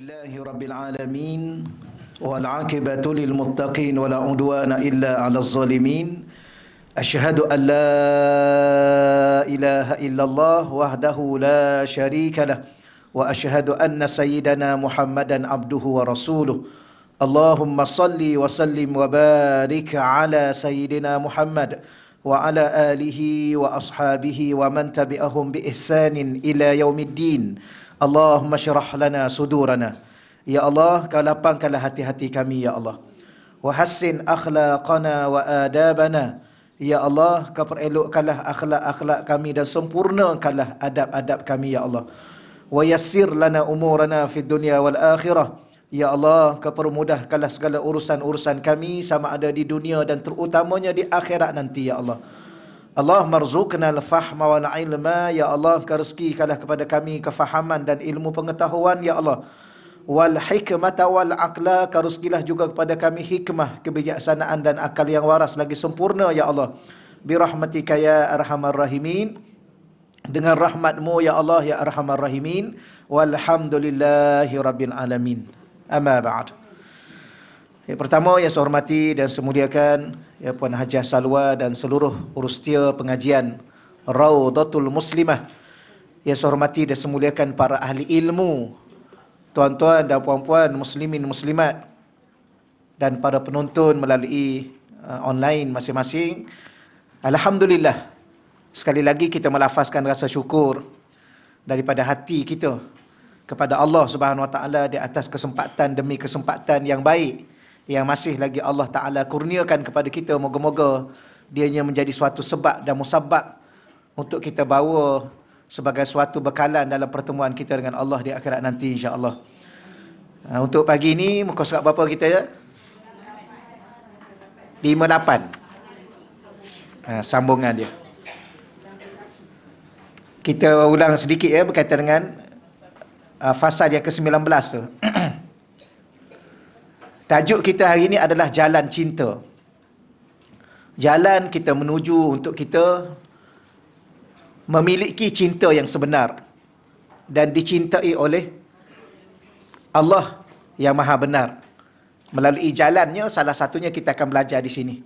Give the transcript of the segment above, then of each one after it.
لله رب العالمين والعاقبة للمتقين ولا عدوان إلا على الظالمين أشهد أن لا إله إلا الله وحده لا شريك له وأشهد أن سيدنا محمدا عبده ورسوله اللهم صل وسلم وبارك على سيدنا محمد وعلى آله وأصحابه ومن تبعهم بإحسان إلى يوم الدين Allahumma syarah lana sudurana. Ya Allah, kau lapangkanlah hati-hati kami, Ya Allah. Wa hassin akhlaqana wa adabana. Ya Allah, kau perelokkanlah akhlak-akhlak kami dan sempurnakanlah adab-adab kami, Ya Allah. Wa yassir lana umurana fid dunya wal akhirah. Ya Allah, kau permudahkanlah segala urusan-urusan kami sama ada di dunia dan terutamanya di akhirat nanti, Ya Allah. Allah marzuqna al-fahma wal ilma, ya Allah, kau rezekikanlah kepada kami kefahaman dan ilmu pengetahuan, ya Allah. Wal hikmata wal aqla, kau rezekilah juga kepada kami hikmah, kebijaksanaan dan akal yang waras lagi sempurna, ya Allah. Bi rahmatika ya arhamar rahimin, dengan rahmatmu ya Allah ya arhamar rahimin. Walhamdulillahi rabbil alamin. Amma ba'd. Yang pertama yang saya hormati dan saya muliakan, ya Puan Hajah Salwa dan seluruh urustia pengajian Raudatul Muslimah. Yang saya hormati dan saya muliakan para ahli ilmu, tuan-tuan dan puan-puan muslimin muslimat, dan para penonton melalui online masing-masing. Alhamdulillah, sekali lagi kita melafazkan rasa syukur daripada hati kita kepada Allah Subhanahu Wa Taala di atas kesempatan demi kesempatan yang baik yang masih lagi Allah Ta'ala kurniakan kepada kita. Moga-moga dianya menjadi suatu sebab dan musabab untuk kita bawa sebagai suatu bekalan dalam pertemuan kita dengan Allah di akhirat nanti, insya-Allah. Untuk pagi ini muka surat berapa kita ya? 58. Sambungan dia. Kita ulang sedikit ya berkaitan dengan fasal yang ke-19 tu. Tajuk kita hari ini adalah jalan cinta. Jalan kita menuju untuk kita memiliki cinta yang sebenar dan dicintai oleh Allah yang Maha Benar. Melalui jalannya, salah satunya kita akan belajar di sini.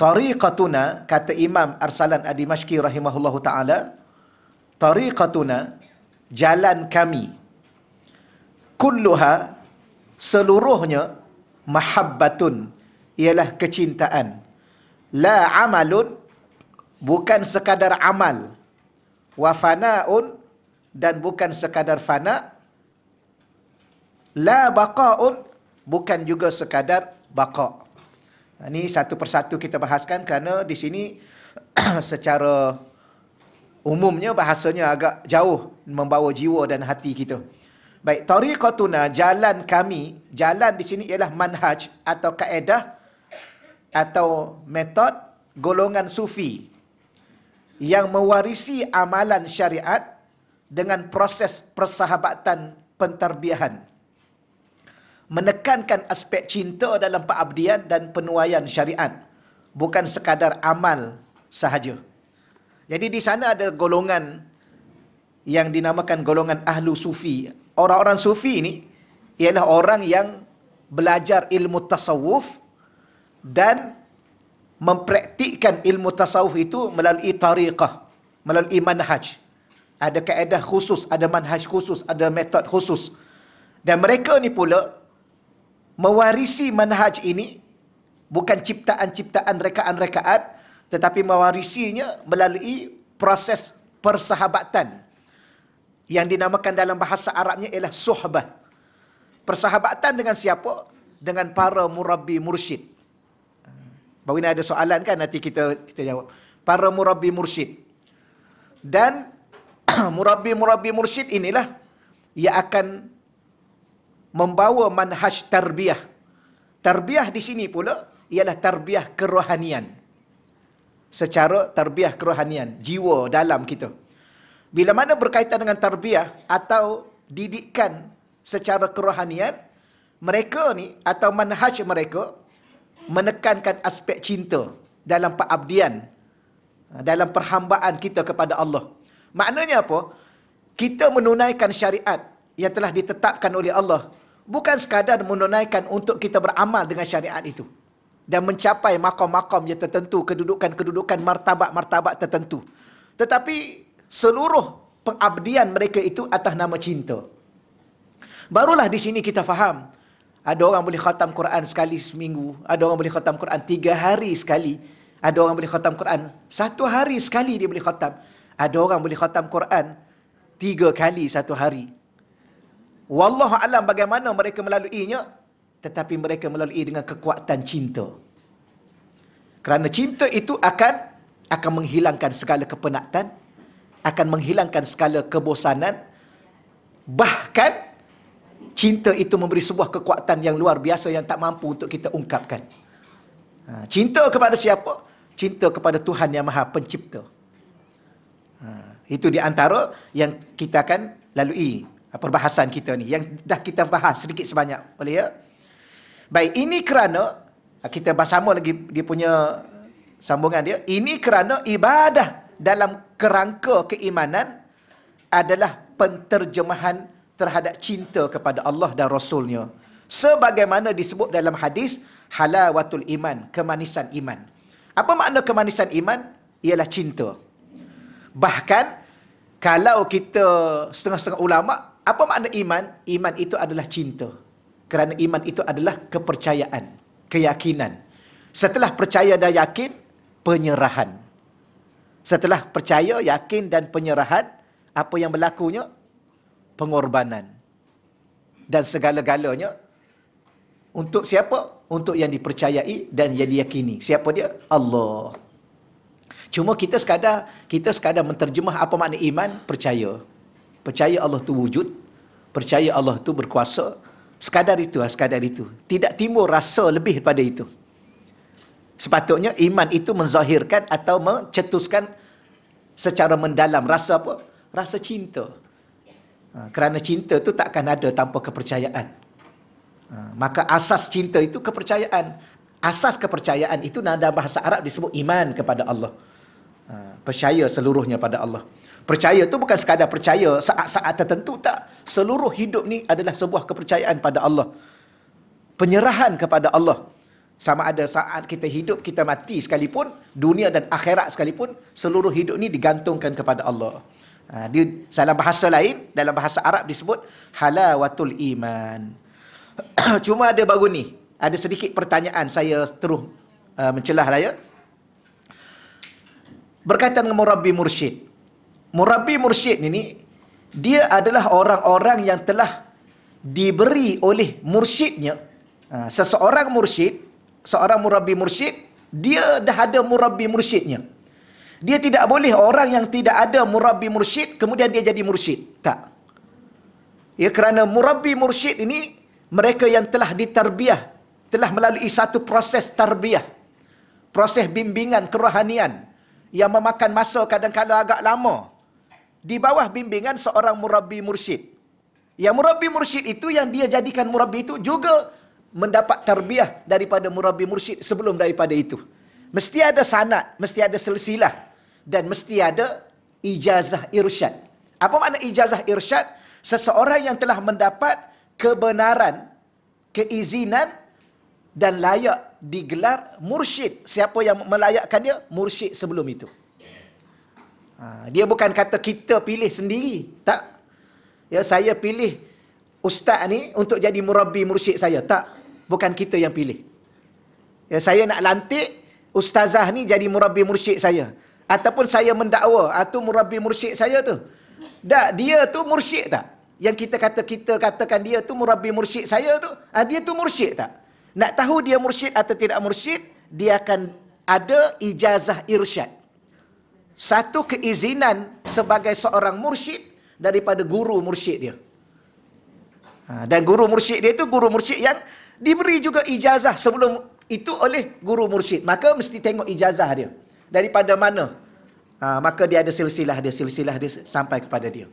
Tariqatuna, kata Imam Arsalan Ad-Dimashqi rahimahullahu ta'ala, tariqatuna, jalan kami, kulluha, seluruhnya, mahabbatun, ialah kecintaan, la amalun, bukan sekadar amal, wa fanaun, dan bukan sekadar fana, la baqaun, bukan juga sekadar baqa. Ini satu persatu kita bahaskan kerana di sini secara umumnya bahasanya agak jauh membawa jiwa dan hati kita. Baik, tariqatuna, jalan kami, jalan di sini ialah manhaj atau kaedah atau metod golongan sufi yang mewarisi amalan syariat dengan proses persahabatan pentarbiahan, menekankan aspek cinta dalam pengabdian dan penuaian syariat, bukan sekadar amal sahaja. Jadi di sana ada golongan yang dinamakan golongan ahlu sufi. Orang-orang sufi ini ialah orang yang belajar ilmu tasawuf dan mempraktikkan ilmu tasawuf itu melalui tariqah, melalui manhaj. Ada kaedah khusus, ada manhaj khusus, ada metod khusus. Dan mereka ni pula mewarisi manhaj ini bukan ciptaan-ciptaan rekaan-rekaan, tetapi mewarisinya melalui proses persahabatan yang dinamakan dalam bahasa Arabnya ialah suhbah. Persahabatan dengan siapa? Dengan para murabbi mursyid. Baru ini ada soalan kan, nanti kita jawab. Para murabbi mursyid. Dan murabbi mursyid inilah yang akan membawa manhaj tarbiyah. Tarbiyah di sini pula ialah tarbiyah kerohanian. Secara tarbiyah kerohanian, jiwa dalam kita. Bila mana berkaitan dengan tarbiyah atau didikan secara kerohanian, mereka ni atau manhaj mereka menekankan aspek cinta dalam pengabdian, dalam perhambaan kita kepada Allah. Maknanya apa? Kita menunaikan syariat yang telah ditetapkan oleh Allah bukan sekadar menunaikan untuk kita beramal dengan syariat itu dan mencapai makom-makom yang tertentu, kedudukan-kedudukan, martabat-martabat tertentu. Tetapi seluruh pengabdian mereka itu atas nama cinta. Barulah di sini kita faham. Ada orang boleh khatam Quran sekali seminggu. Ada orang boleh khatam Quran 3 hari sekali. Ada orang boleh khatam Quran 1 hari sekali dia boleh khatam. Ada orang boleh khatam Quran 3 kali 1 hari. Wallahu alam bagaimana mereka melaluinya. Tetapi mereka melalui dengan kekuatan cinta. Kerana cinta itu akan menghilangkan segala kepenatan. Akan menghilangkan segala kebosanan. Bahkan cinta itu memberi sebuah kekuatan yang luar biasa yang tak mampu untuk kita ungkapkan. Cinta kepada siapa? Cinta kepada Tuhan yang Maha Pencipta. Itu di antara yang kita akan lalui perbahasan kita ni. Yang dah kita bahas sedikit sebanyak. Boleh ya? Baik, ini kerana, kita bahas sama lagi dia punya sambungan dia. Ini kerana ibadah dalam kerangka keimanan adalah penterjemahan terhadap cinta kepada Allah dan Rasulnya. Sebagaimana disebut dalam hadis, halawatul iman, kemanisan iman. Apa makna kemanisan iman? Ialah cinta. Bahkan, kalau kita setengah-setengah ulama, apa makna iman? Iman itu adalah cinta. Kerana iman itu adalah kepercayaan, keyakinan. Setelah percaya dan yakin, penyerahan. Setelah percaya, yakin dan penyerahan, apa yang berlakunya? Pengorbanan. Dan segala-galanya untuk siapa? Untuk yang dipercayai dan yang diyakini. Siapa dia? Allah. Cuma kita sekadar menterjemah apa makna iman, percaya. Percaya Allah tu wujud, percaya Allah tu berkuasa. Sekadar itu. Tidak timbul rasa lebih daripada itu. Sepatutnya iman itu menzahirkan atau mencetuskan secara mendalam rasa apa? Rasa cinta. Kerana cinta tu takkan ada tanpa kepercayaan. Maka asas cinta itu kepercayaan. Asas kepercayaan itu dalam bahasa Arab disebut iman kepada Allah. Percaya seluruhnya pada Allah. Percaya tu bukan sekadar percaya saat-saat tertentu, tak. Seluruh hidup ni adalah sebuah kepercayaan pada Allah. Penyerahan kepada Allah. Sama ada saat kita hidup, kita mati sekalipun, dunia dan akhirat sekalipun, seluruh hidup ni digantungkan kepada Allah. Dalam bahasa lain, dalam bahasa Arab disebut halawatul iman. Cuma ada baru ni, ada sedikit pertanyaan, saya terus mencelah lah ya. Berkaitan dengan murabbi mursyid. Murabbi mursyid ini, dia adalah orang-orang yang telah diberi oleh mursyidnya. Seseorang mursyid, seorang murabbi mursyid, dia dah ada murabbi mursyidnya. Dia tidak boleh orang yang tidak ada murabbi mursyid, kemudian dia jadi mursyid. Tak. Ya, kerana murabbi mursyid ini, mereka yang telah ditarbiyah, telah melalui satu proses tarbiyah. Proses bimbingan kerohanian, yang memakan masa kadang-kadang agak lama. Di bawah bimbingan seorang murabbi mursyid. Yang murabbi mursyid itu, yang dia jadikan murabbi itu, juga mendapat tarbiyah daripada murabbi mursyid sebelum daripada itu. Mesti ada sanad, mesti ada silsilah. Dan mesti ada ijazah irsyad. Apa makna ijazah irsyad? Seseorang yang telah mendapat kebenaran, keizinan dan layak digelar mursyid. Siapa yang melayakkan dia? Mursyid sebelum itu. Dia bukan kata kita pilih sendiri. Tak. Ya, saya pilih ustaz ni untuk jadi murabbi mursyid saya. Tak. Bukan kita yang pilih. Ya, saya nak lantik ustazah ni jadi murabbi mursyid saya. Ataupun saya mendakwa, tu murabbi mursyid saya tu. Tak, dia tu mursyid tak? Yang kita katakan dia tu murabbi mursyid saya tu, dia tu mursyid tak? Nak tahu dia mursyid atau tidak mursyid, dia akan ada ijazah irsyad. Satu keizinan sebagai seorang mursyid daripada guru mursyid dia. Dan guru mursyid dia tu guru mursyid yang diberi juga ijazah sebelum itu oleh guru mursyid. Maka mesti tengok ijazah dia. Daripada mana? Maka dia ada silsilah dia sampai kepada dia.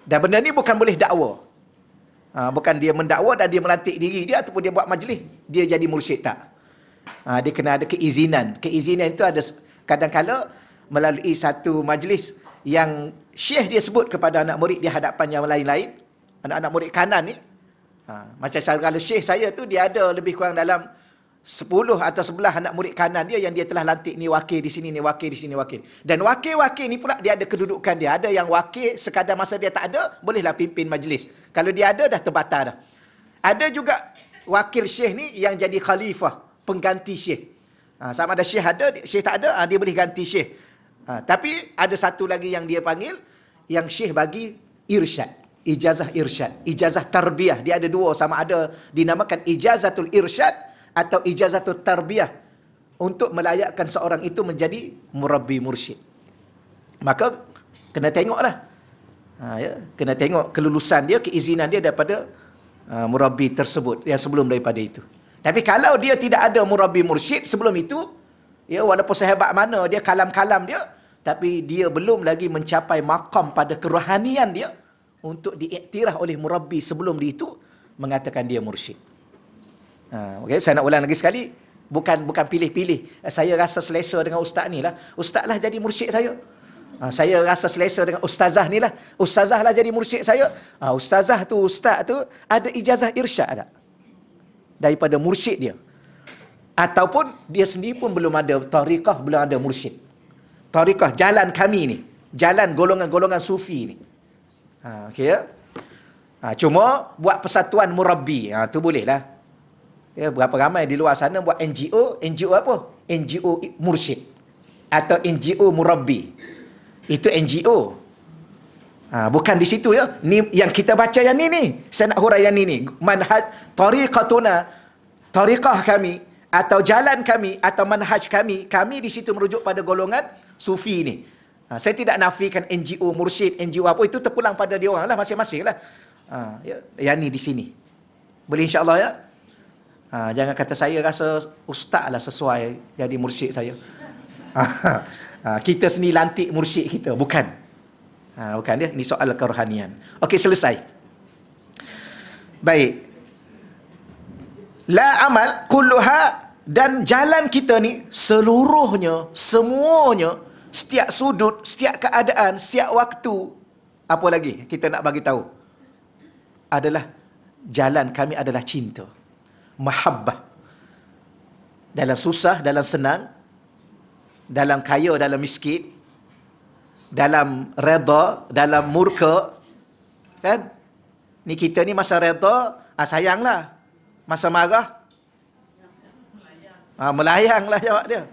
Dan benda ni bukan boleh dakwa. Bukan dia mendakwa dan dia melantik diri dia ataupun dia buat majlis, dia jadi mursyid, tak. Dia kena ada keizinan. Keizinan itu ada kadang-kala melalui satu majlis yang syekh dia sebut kepada anak murid di hadapan yang lain-lain. anak-anak murid kanan ni, macam cara kalau syekh saya tu, dia ada lebih kurang dalam 10 atau 11 anak murid kanan dia yang dia telah lantik, ni wakil di sini, ni wakil di sini, wakil. Dan wakil-wakil ni pula dia ada kedudukan dia. Ada yang wakil sekadar masa dia tak ada, bolehlah pimpin majlis. Kalau dia ada, dah terbatal dah. Ada juga wakil syekh ni yang jadi khalifah, pengganti syekh. Sama ada syekh ada, syekh tak ada, dia boleh ganti syekh. Tapi ada satu lagi yang dia panggil, yang syekh bagi irsyad. Ijazah irsyad. Ijazah tarbiyah. Dia ada dua, sama ada dinamakan ijazatul irsyad atau ijazatul tarbiyah, untuk melayakkan seorang itu menjadi murabbi mursyid. Maka kena tengoklah, ya, kena tengok kelulusan dia, keizinan dia daripada murabbi tersebut yang sebelum daripada itu. Tapi kalau dia tidak ada murabbi mursyid sebelum itu, ya, walaupun sehebat mana dia, kalam-kalam dia, tapi dia belum lagi mencapai maqam pada kerohanian dia untuk diiktiraf oleh murabbi sebelum itu mengatakan dia mursyid. Okay, saya nak ulang lagi sekali, bukan pilih-pilih. Saya rasa selesa dengan ustaz ni lah, ustaz lah jadi mursyid saya. Saya rasa selesa dengan ustazah ni lah, ustazah lah jadi mursyid saya. Ustazah tu, ustaz tu ada ijazah irsyad tak daripada mursyid dia? Ataupun dia sendiri pun belum ada tariqah, belum ada mursyid. Tariqah, jalan kami ni, jalan golongan-golongan sufi ni. Okay, ya? Cuma buat persatuan murabbi, tu boleh lah. Ya, berapa ramai di luar sana buat NGO. NGO apa? NGO mursyid atau NGO murabbi. Itu NGO. Bukan di situ, ya. Ni yang kita baca yang ni. Saya nak hurai yang ni. Manhaj tariqatuna, tariqah kami atau jalan kami atau manhaj kami. Kami di situ merujuk pada golongan sufi ni. Saya tidak nafikan NGO mursyid, NGO apa, itu terpulang pada dia orang lah, masing-masing lah. Ya, yang ni di sini. Boleh insya-Allah, ya. Jangan kata saya rasa ustaz lah sesuai jadi mursyid saya. Kita sendiri lantik mursyid kita, bukan. Bukan dia, ini soal kerohanian. Okey, selesai. Baik. La amal kulluha, dan jalan kita ni seluruhnya, semuanya, setiap sudut, setiap keadaan, setiap waktu, apa lagi kita nak bagi tahu? Adalah jalan kami adalah cinta. Mahabbah. Dalam susah, dalam senang, dalam kaya, dalam miskin, dalam redha, dalam murka, kan? Ni kita ni masa redha, sayanglah. Masa marah, melayanglah jawab dia.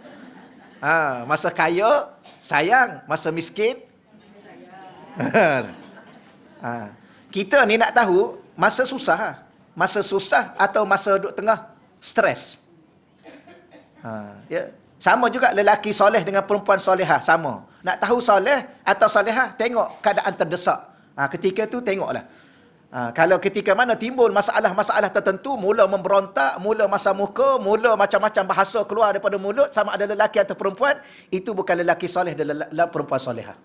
Masa kaya, sayang. Masa miskin, kita ni nak tahu masa susah, masa susah atau masa duduk tengah stres. Ya. Sama juga lelaki soleh dengan perempuan solehah, sama. Nak tahu soleh atau solehah, tengok keadaan terdesak. Ketika tu tengoklah. Kalau ketika mana timbul masalah-masalah tertentu, mula memberontak, mula masa muka, mula macam-macam bahasa keluar daripada mulut, sama ada lelaki atau perempuan, itu bukan lelaki soleh dan perempuan solehah.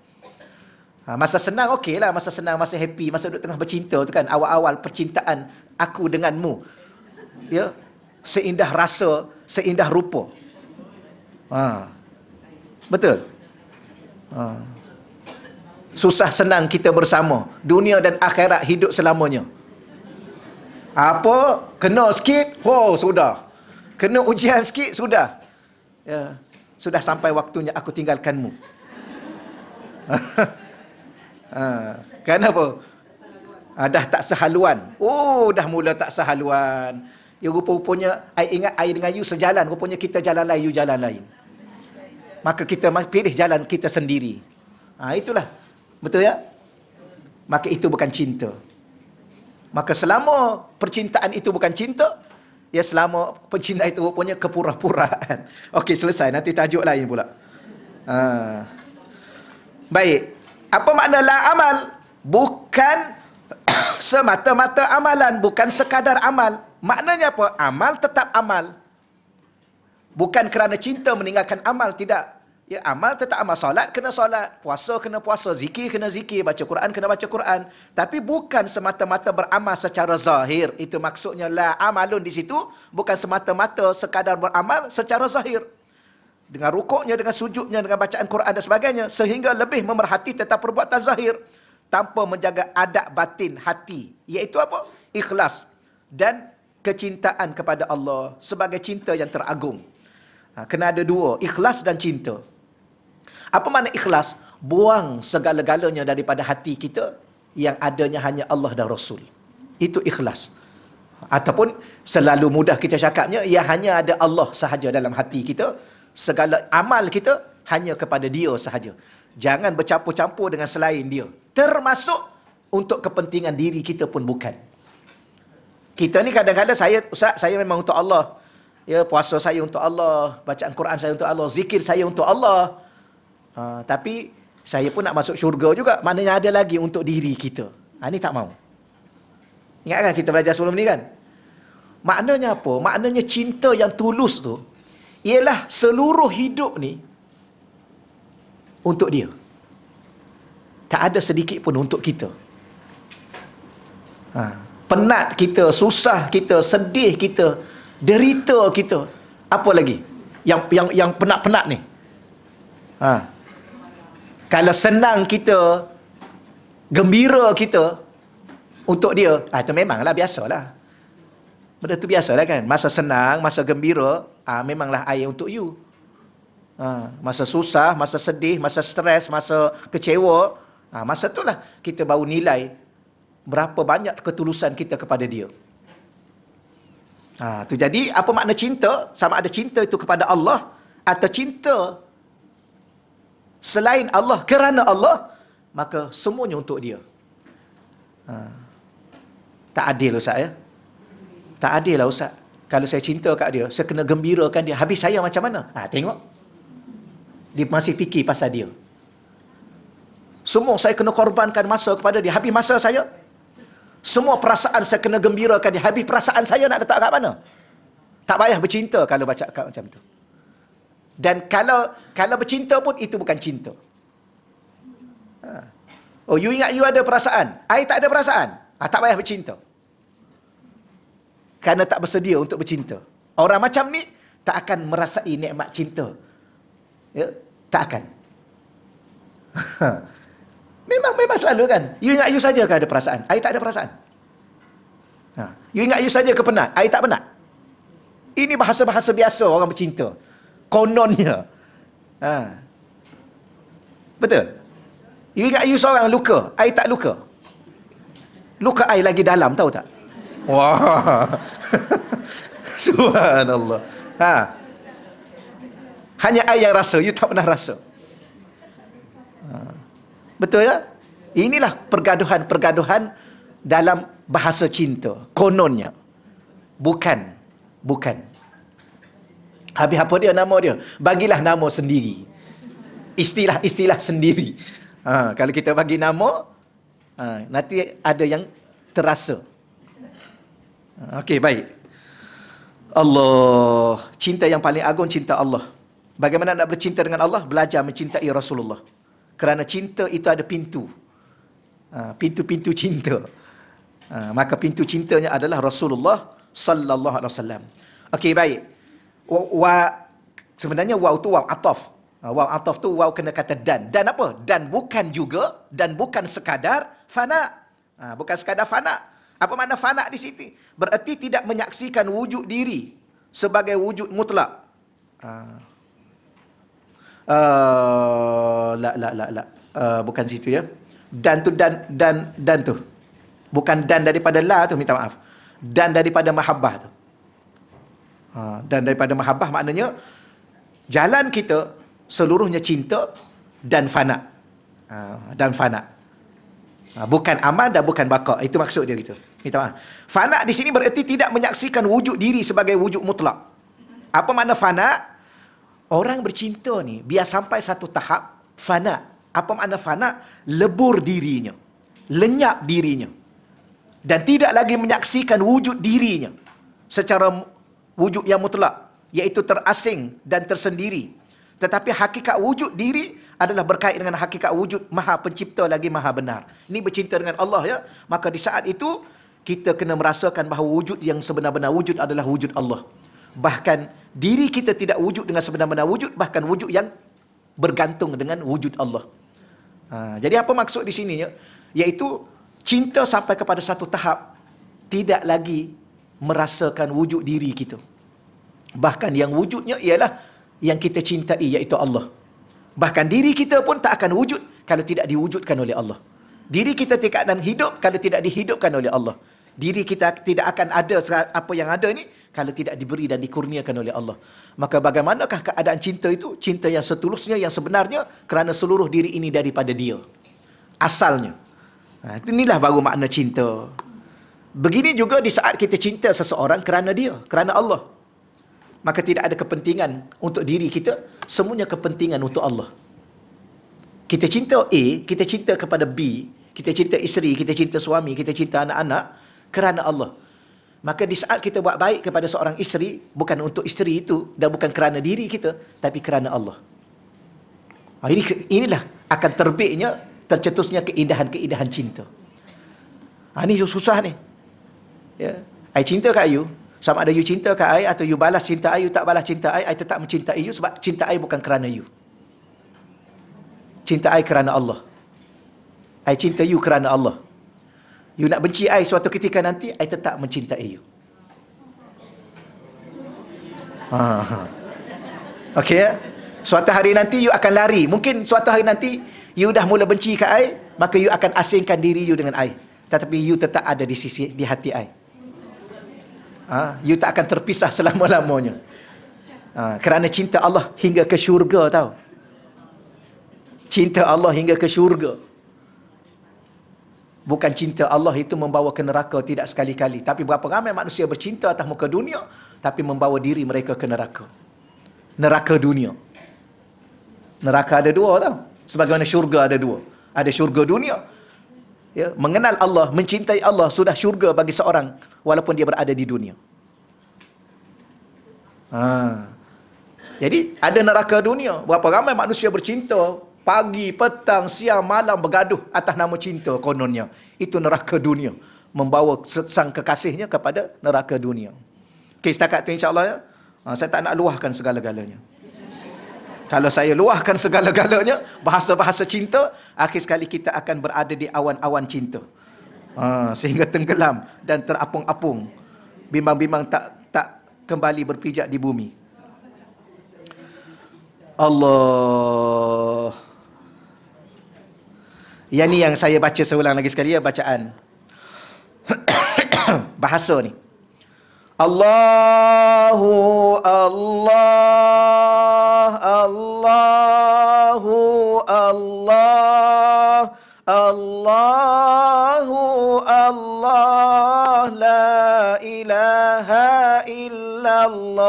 Masa senang okeylah, masa senang, masa happy, masa duduk tengah bercinta tu kan, awal-awal percintaan aku denganmu, ya, seindah rasa, seindah rupa. Betul. Susah senang kita bersama, dunia dan akhirat hidup selamanya. Apa kena sikit, sudah. Kena ujian sikit, sudah. Ya, sudah sampai waktunya aku tinggalkanmu. Kenapa? Dah tak sehaluan. Dah mula tak sehaluan. Ya, rupa-rupanya I ingat I dengan you sejalan, rupanya kita jalan lain, you jalan lain. Maka kita pilih jalan kita sendiri. Itulah. Betul, ya? Maka itu bukan cinta. Maka selama percintaan itu bukan cinta, ya, selama percintaan itu rupanya kepura-puraan. Okey, selesai. Nanti tajuk lain pula. Baik. Apa makna la amal? Bukan semata-mata amalan, bukan sekadar amal. Maknanya apa? Amal tetap amal. Bukan kerana cinta meninggalkan amal, tidak. Ya, amal tetap amal. Solat kena solat, puasa kena puasa, zikir kena zikir, baca Quran kena baca Quran. Tapi bukan semata-mata beramal secara zahir. Itu maksudnya la amalun di situ, bukan semata-mata sekadar beramal secara zahir. Dengan rukuknya, dengan sujudnya, dengan bacaan Quran dan sebagainya, sehingga lebih memerhati tentang perbuatan zahir. tanpa menjaga adab batin hati, iaitu apa? Ikhlas dan kecintaan kepada Allah sebagai cinta yang teragung. Kena ada dua, ikhlas dan cinta. Apa makna ikhlas? Buang segala-galanya daripada hati kita, yang adanya hanya Allah dan Rasul. Itu ikhlas. Ataupun selalu mudah kita cakapnya, ia hanya ada Allah sahaja dalam hati kita. Segala amal kita hanya kepada Dia sahaja. Jangan bercampur-campur dengan selain Dia. Termasuk untuk kepentingan diri kita pun bukan. Kita ni kadang-kadang, Ustaz, saya memang untuk Allah. Ya, puasa saya untuk Allah, bacaan Quran saya untuk Allah, zikir saya untuk Allah. Tapi saya pun nak masuk syurga juga. Maknanya ada lagi untuk diri kita. Ini tak mau. Ingat kan kita belajar sebelum ni kan? Maknanya apa? Maknanya cinta yang tulus tu ialah seluruh hidup ni untuk Dia. Tak ada sedikit pun untuk kita. Penat kita, susah kita, sedih kita, derita kita, apa lagi yang penat-penat ni? Kalau senang kita, gembira kita untuk Dia, itu memanglah biasalah. Benda tu biasalah kan. Masa senang, masa gembira, memanglah I untuk you. Masa susah, masa sedih, masa stres, masa kecewa, masa itulah kita baru nilai berapa banyak ketulusan kita kepada Dia. Tu jadi apa makna cinta? Sama ada cinta itu kepada Allah atau cinta selain Allah kerana Allah, maka semuanya untuk Dia. Tak adil Ustaz ya. Tak adil lah Ustaz. Kalau saya cinta kat dia, saya kena gembirakan dia. Habis saya macam mana? Tengok. Dia masih fikir pasal dia. Semua saya kena korbankan masa kepada dia. Habis masa saya. Semua perasaan saya kena gembirakan dia. Habis perasaan saya nak letak kat mana? Tak payah bercinta kalau baca kat macam tu. Dan kalau bercinta pun itu bukan cinta. Oh, you ingat you ada perasaan? I tak ada perasaan. Tak payah bercinta. Kerana tak bersedia untuk bercinta. Orang macam ni tak akan merasai nikmat cinta. Ya, tak akan. Memang selalu kan. You ingat you saja ke ada perasaan? I tak ada perasaan. You ingat you saja ke penat? I tak penat. Ini bahasa-bahasa biasa orang bercinta. Kononnya. Betul? You ingat you seorang luka? I tak luka. Luka I lagi dalam, tahu tak? Wah. Subhanallah. Hanya I yang rasa, you tak pernah rasa. Betul ya? Inilah pergaduhan-pergaduhan dalam bahasa cinta. Kononnya. Bukan. Habis apa dia nama dia? Bagilah nama sendiri. Istilah-istilah sendiri. Kalau kita bagi nama, nanti ada yang terasa. Okey, baik. Allah, cinta yang paling agung cinta Allah. Bagaimana nak bercinta dengan Allah? Belajar mencintai Rasulullah. Kerana cinta itu ada pintu. Pintu-pintu cinta. Maka pintu cintanya adalah Rasulullah sallallahu alaihi wasallam. Okey, baik. Sebenarnya waw tu waw ataf. Waw ataf tu waw kena kata dan. Dan apa? Dan bukan juga, dan bukan sekadar fana. Bukan sekadar fana. Apa makna fana di situ? Bererti tidak menyaksikan wujud diri sebagai wujud mutlak. Bukan situ ya. Dan tu dan tu. Bukan dan daripada la tu, minta maaf. Dan daripada mahabbah tu. Dan daripada mahabbah maknanya jalan kita seluruhnya cinta dan fana. Dan fana. Bukan amal dan bukan baqa. Itu maksud dia gitu. Minta maaf. Fana di sini bererti tidak menyaksikan wujud diri sebagai wujud mutlak. Apa makna fana? Orang bercinta ni biar sampai satu tahap fana. Apa makna fana? Lebur dirinya. Lenyap dirinya. Dan tidak lagi menyaksikan wujud dirinya secara wujud yang mutlak, iaitu terasing dan tersendiri. Tetapi hakikat wujud diri adalah berkait dengan hakikat wujud Maha Pencipta lagi Maha Benar. Ini bercinta dengan Allah ya. Maka di saat itu kita kena merasakan bahawa wujud yang sebenar-benar wujud adalah wujud Allah. Bahkan diri kita tidak wujud dengan sebenar-benar wujud, bahkan wujud yang bergantung dengan wujud Allah. Jadi apa maksud di sininya? Iaitu cinta sampai kepada satu tahap tidak lagi merasakan wujud diri kita. Bahkan yang wujudnya ialah yang kita cintai, iaitu Allah. Bahkan diri kita pun tak akan wujud kalau tidak diwujudkan oleh Allah. Diri kita tidak akan hidup kalau tidak dihidupkan oleh Allah. Diri kita tidak akan ada apa yang ada ni kalau tidak diberi dan dikurniakan oleh Allah. Maka bagaimanakah keadaan cinta itu? Cinta yang setulusnya, yang sebenarnya, kerana seluruh diri ini daripada Dia. Asalnya. Inilah baru makna cinta. Begini juga di saat kita cinta seseorang kerana Dia, kerana Allah. Maka tidak ada kepentingan untuk diri kita, semuanya kepentingan untuk Allah. Kita cinta A, kita cinta kepada B, kita cinta isteri, kita cinta suami, kita cinta anak-anak kerana Allah. Maka di saat kita buat baik kepada seorang isteri, bukan untuk isteri itu dan bukan kerana diri kita, tapi kerana Allah. Inilah akan terbitnya, tercetusnya keindahan-keindahan cinta. Ini susah ni. Ya, I cinta kat you, sama ada you cinta kat I atau you balas cinta I, you tak balas cinta I tetap mencintai you sebab cinta I bukan kerana you. Cinta I kerana Allah. I cinta you kerana Allah. You nak benci I suatu ketika nanti, I tetap mencintai you. Okey ya? Suatu hari nanti you akan lari. Mungkin suatu hari nanti you dah mula benci kat I, maka you akan asingkan diri you dengan I. Tetapi you tetap ada di hati I. You tak akan terpisah selama-lamanya. Kerana cinta Allah hingga ke syurga, tahu. Cinta Allah hingga ke syurga. Bukan cinta Allah itu membawa ke neraka, tidak sekali-kali. Tapi berapa ramai manusia bercinta atas muka dunia, tapi membawa diri mereka ke neraka. Neraka dunia. Neraka ada dua, tahu. Sebagaimana syurga ada dua. Ada syurga dunia. Ya, mengenal Allah, mencintai Allah sudah syurga bagi seorang walaupun dia berada di dunia. Jadi ada neraka dunia. Berapa ramai manusia bercinta, pagi, petang, siang, malam bergaduh atas nama cinta kononnya. Itu neraka dunia, membawa sang kekasihnya kepada neraka dunia. Okey, setakat tu insya-Allah ya. Saya tak nak luahkan segala-galanya. Kalau saya luahkan segala-galanya, bahasa-bahasa cinta, akhir sekali kita akan berada di awan-awan cinta. Sehingga tenggelam dan terapung-apung. Bimbang-bimbang tak kembali berpijak di bumi. Allah. Yang ni yang saya baca seulang lagi sekali ya, bacaan. Bahasa ni. Allahu Allah, Allahu Allah, Allahu Allah, la ilaha illallah.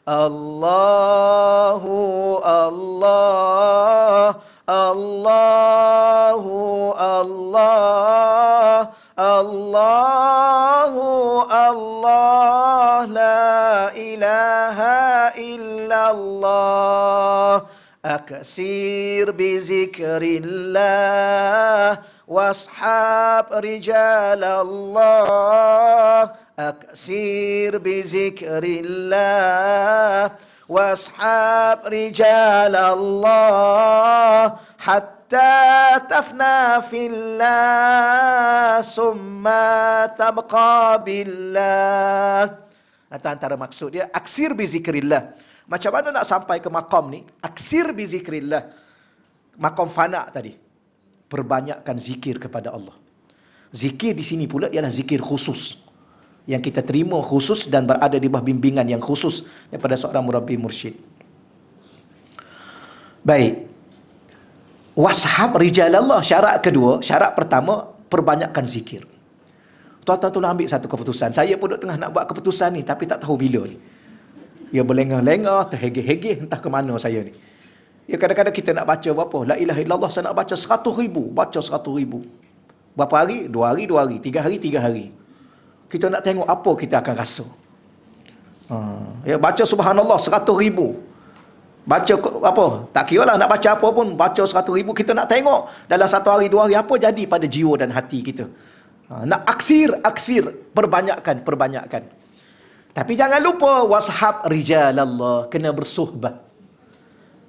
Allahu Allah, Allahu Allah, Allahu Allah, la ilaha illallah. Aksir bizikrillah washab rijalallah. Aksir bizikrillah washab rijalallah hatta tafna fillah summa tabqa billah. Itu antara maksud dia, aksir bizikrillah. Macam mana nak sampai ke maqam ni? Aksir bizikrillah. Maqam fana tadi. Perbanyakkan zikir kepada Allah. Zikir di sini pula ialah zikir khusus, yang kita terima khusus dan berada di bawah bimbingan yang khusus daripada seorang murabbi mursyid. Baik. Washab rijalallah. Syarat kedua, syarat pertama, perbanyakkan zikir. Tuan-tuan tolong ambil satu keputusan. Saya pun tengah nak buat keputusan ni, tapi tak tahu bila ni. Ya berlengah-lengah, terhegeh-hegeh, entah ke mana saya ni. Ya kadang-kadang kita nak baca berapa? La ilaha illallah, saya nak baca 100,000. Baca 100,000. Berapa hari? 2 hari, 2 hari. 3 hari, 3 hari. Kita nak tengok apa kita akan rasa. Ya, baca subhanallah 100,000. Baca apa? Tak kira lah nak baca apa pun. Baca 100,000. Kita nak tengok dalam 1 hari, 2 hari apa jadi pada jiwa dan hati kita. Nak aksir. Perbanyakkan. Tapi jangan lupa washab rijalallah. Kena bersuhbah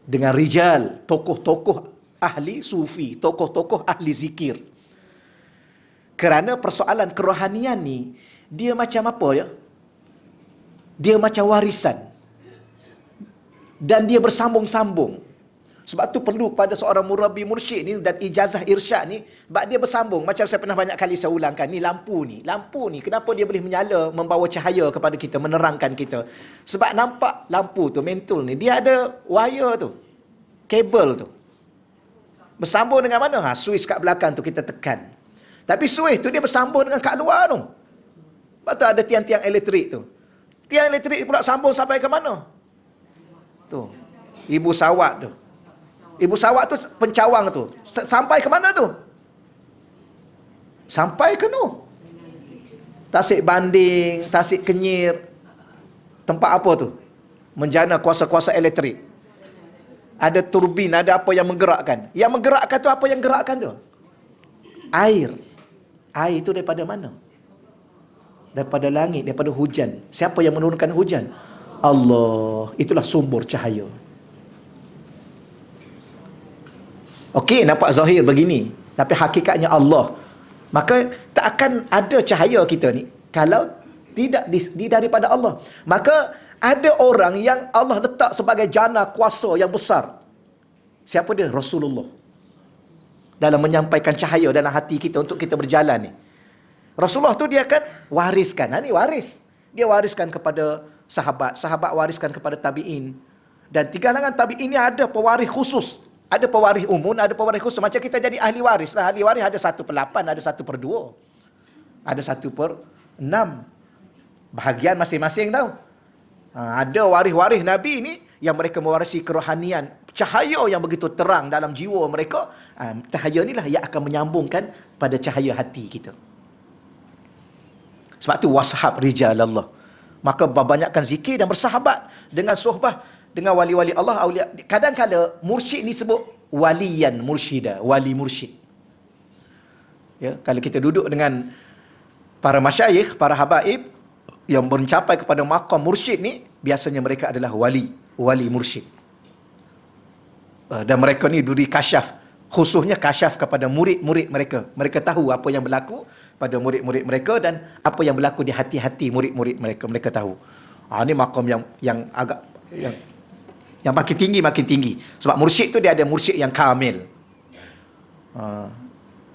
dengan rijal, tokoh-tokoh ahli sufi, tokoh-tokoh ahli zikir. Kerana persoalan kerohanian ni, dia macam apa ya? Dia macam warisan. Dan dia bersambung-sambung. Sebab tu perlu pada seorang murabbi mursyid ni dan ijazah irsyad ni, sebab dia bersambung. Macam saya pernah banyak kali saya ulangkan, ni lampu ni. Lampu ni, kenapa dia boleh menyala, membawa cahaya kepada kita, menerangkan kita? Sebab nampak lampu tu, mentul ni, dia ada wire tu, kabel tu. Bersambung dengan mana? Switch kat belakang tu kita tekan. Tapi switch tu dia bersambung dengan kat luar tu. Sebab tu ada tiang-tiang elektrik tu. Tiang elektrik pula sambung sampai ke mana? Tu. Ibu sawat tu. Ibu sawat tu pencawang tu. Sampai ke mana tu? Sampai ke no. Tasik Banding, Tasik Kenyir. Tempat apa tu? Menjana kuasa-kuasa elektrik. Ada turbin, ada apa yang menggerakkan. Yang menggerakkan tu apa yang gerakkan tu? Air. Air itu daripada mana? Daripada langit, daripada hujan. Siapa yang menurunkan hujan? Allah. Itulah sumber cahaya. Okey, nampak zahir begini. Tapi hakikatnya Allah. Maka tak akan ada cahaya kita ni kalau tidak daripada Allah. Maka ada orang yang Allah letak sebagai jana kuasa yang besar. Siapa dia? Rasulullah. Dalam menyampaikan cahaya dalam hati kita untuk kita berjalan ni. Rasulullah tu dia akan wariskan. Ni waris. Dia wariskan kepada sahabat. Sahabat wariskan kepada tabi'in. Dan tiga kalangan tabi'in ni ada pewaris khusus. Ada pewaris umum, ada pewaris khusus. Macam kita jadi ahli waris lah. Ahli waris ada 1/8, ada 1/2. Ada 1/6. Bahagian masing-masing tau. Ada waris-waris Nabi ni yang mereka mewarisi kerohanian. Cahaya yang begitu terang dalam jiwa mereka. Cahaya inilah yang akan menyambungkan pada cahaya hati kita. Sebab tu washab rijal Allah. Maka banyakkan zikir dan bersahabat dengan sohbah dengan wali-wali Allah, awliya. Kadang-kadang mursyid ni sebut waliyan mursyida, wali mursyid. Ya, kalau kita duduk dengan para masyayikh, para habaib yang mencapai kepada maqam mursyid ni, biasanya mereka adalah wali mursyid. Dan mereka ni duri kasyaf, khususnya kasyaf kepada murid-murid mereka. Mereka tahu apa yang berlaku pada murid-murid mereka dan apa yang berlaku di hati-hati murid-murid mereka. Mereka tahu. Ini maqam yang agak yang makin tinggi. Sebab mursyid tu dia ada mursyid yang kamil.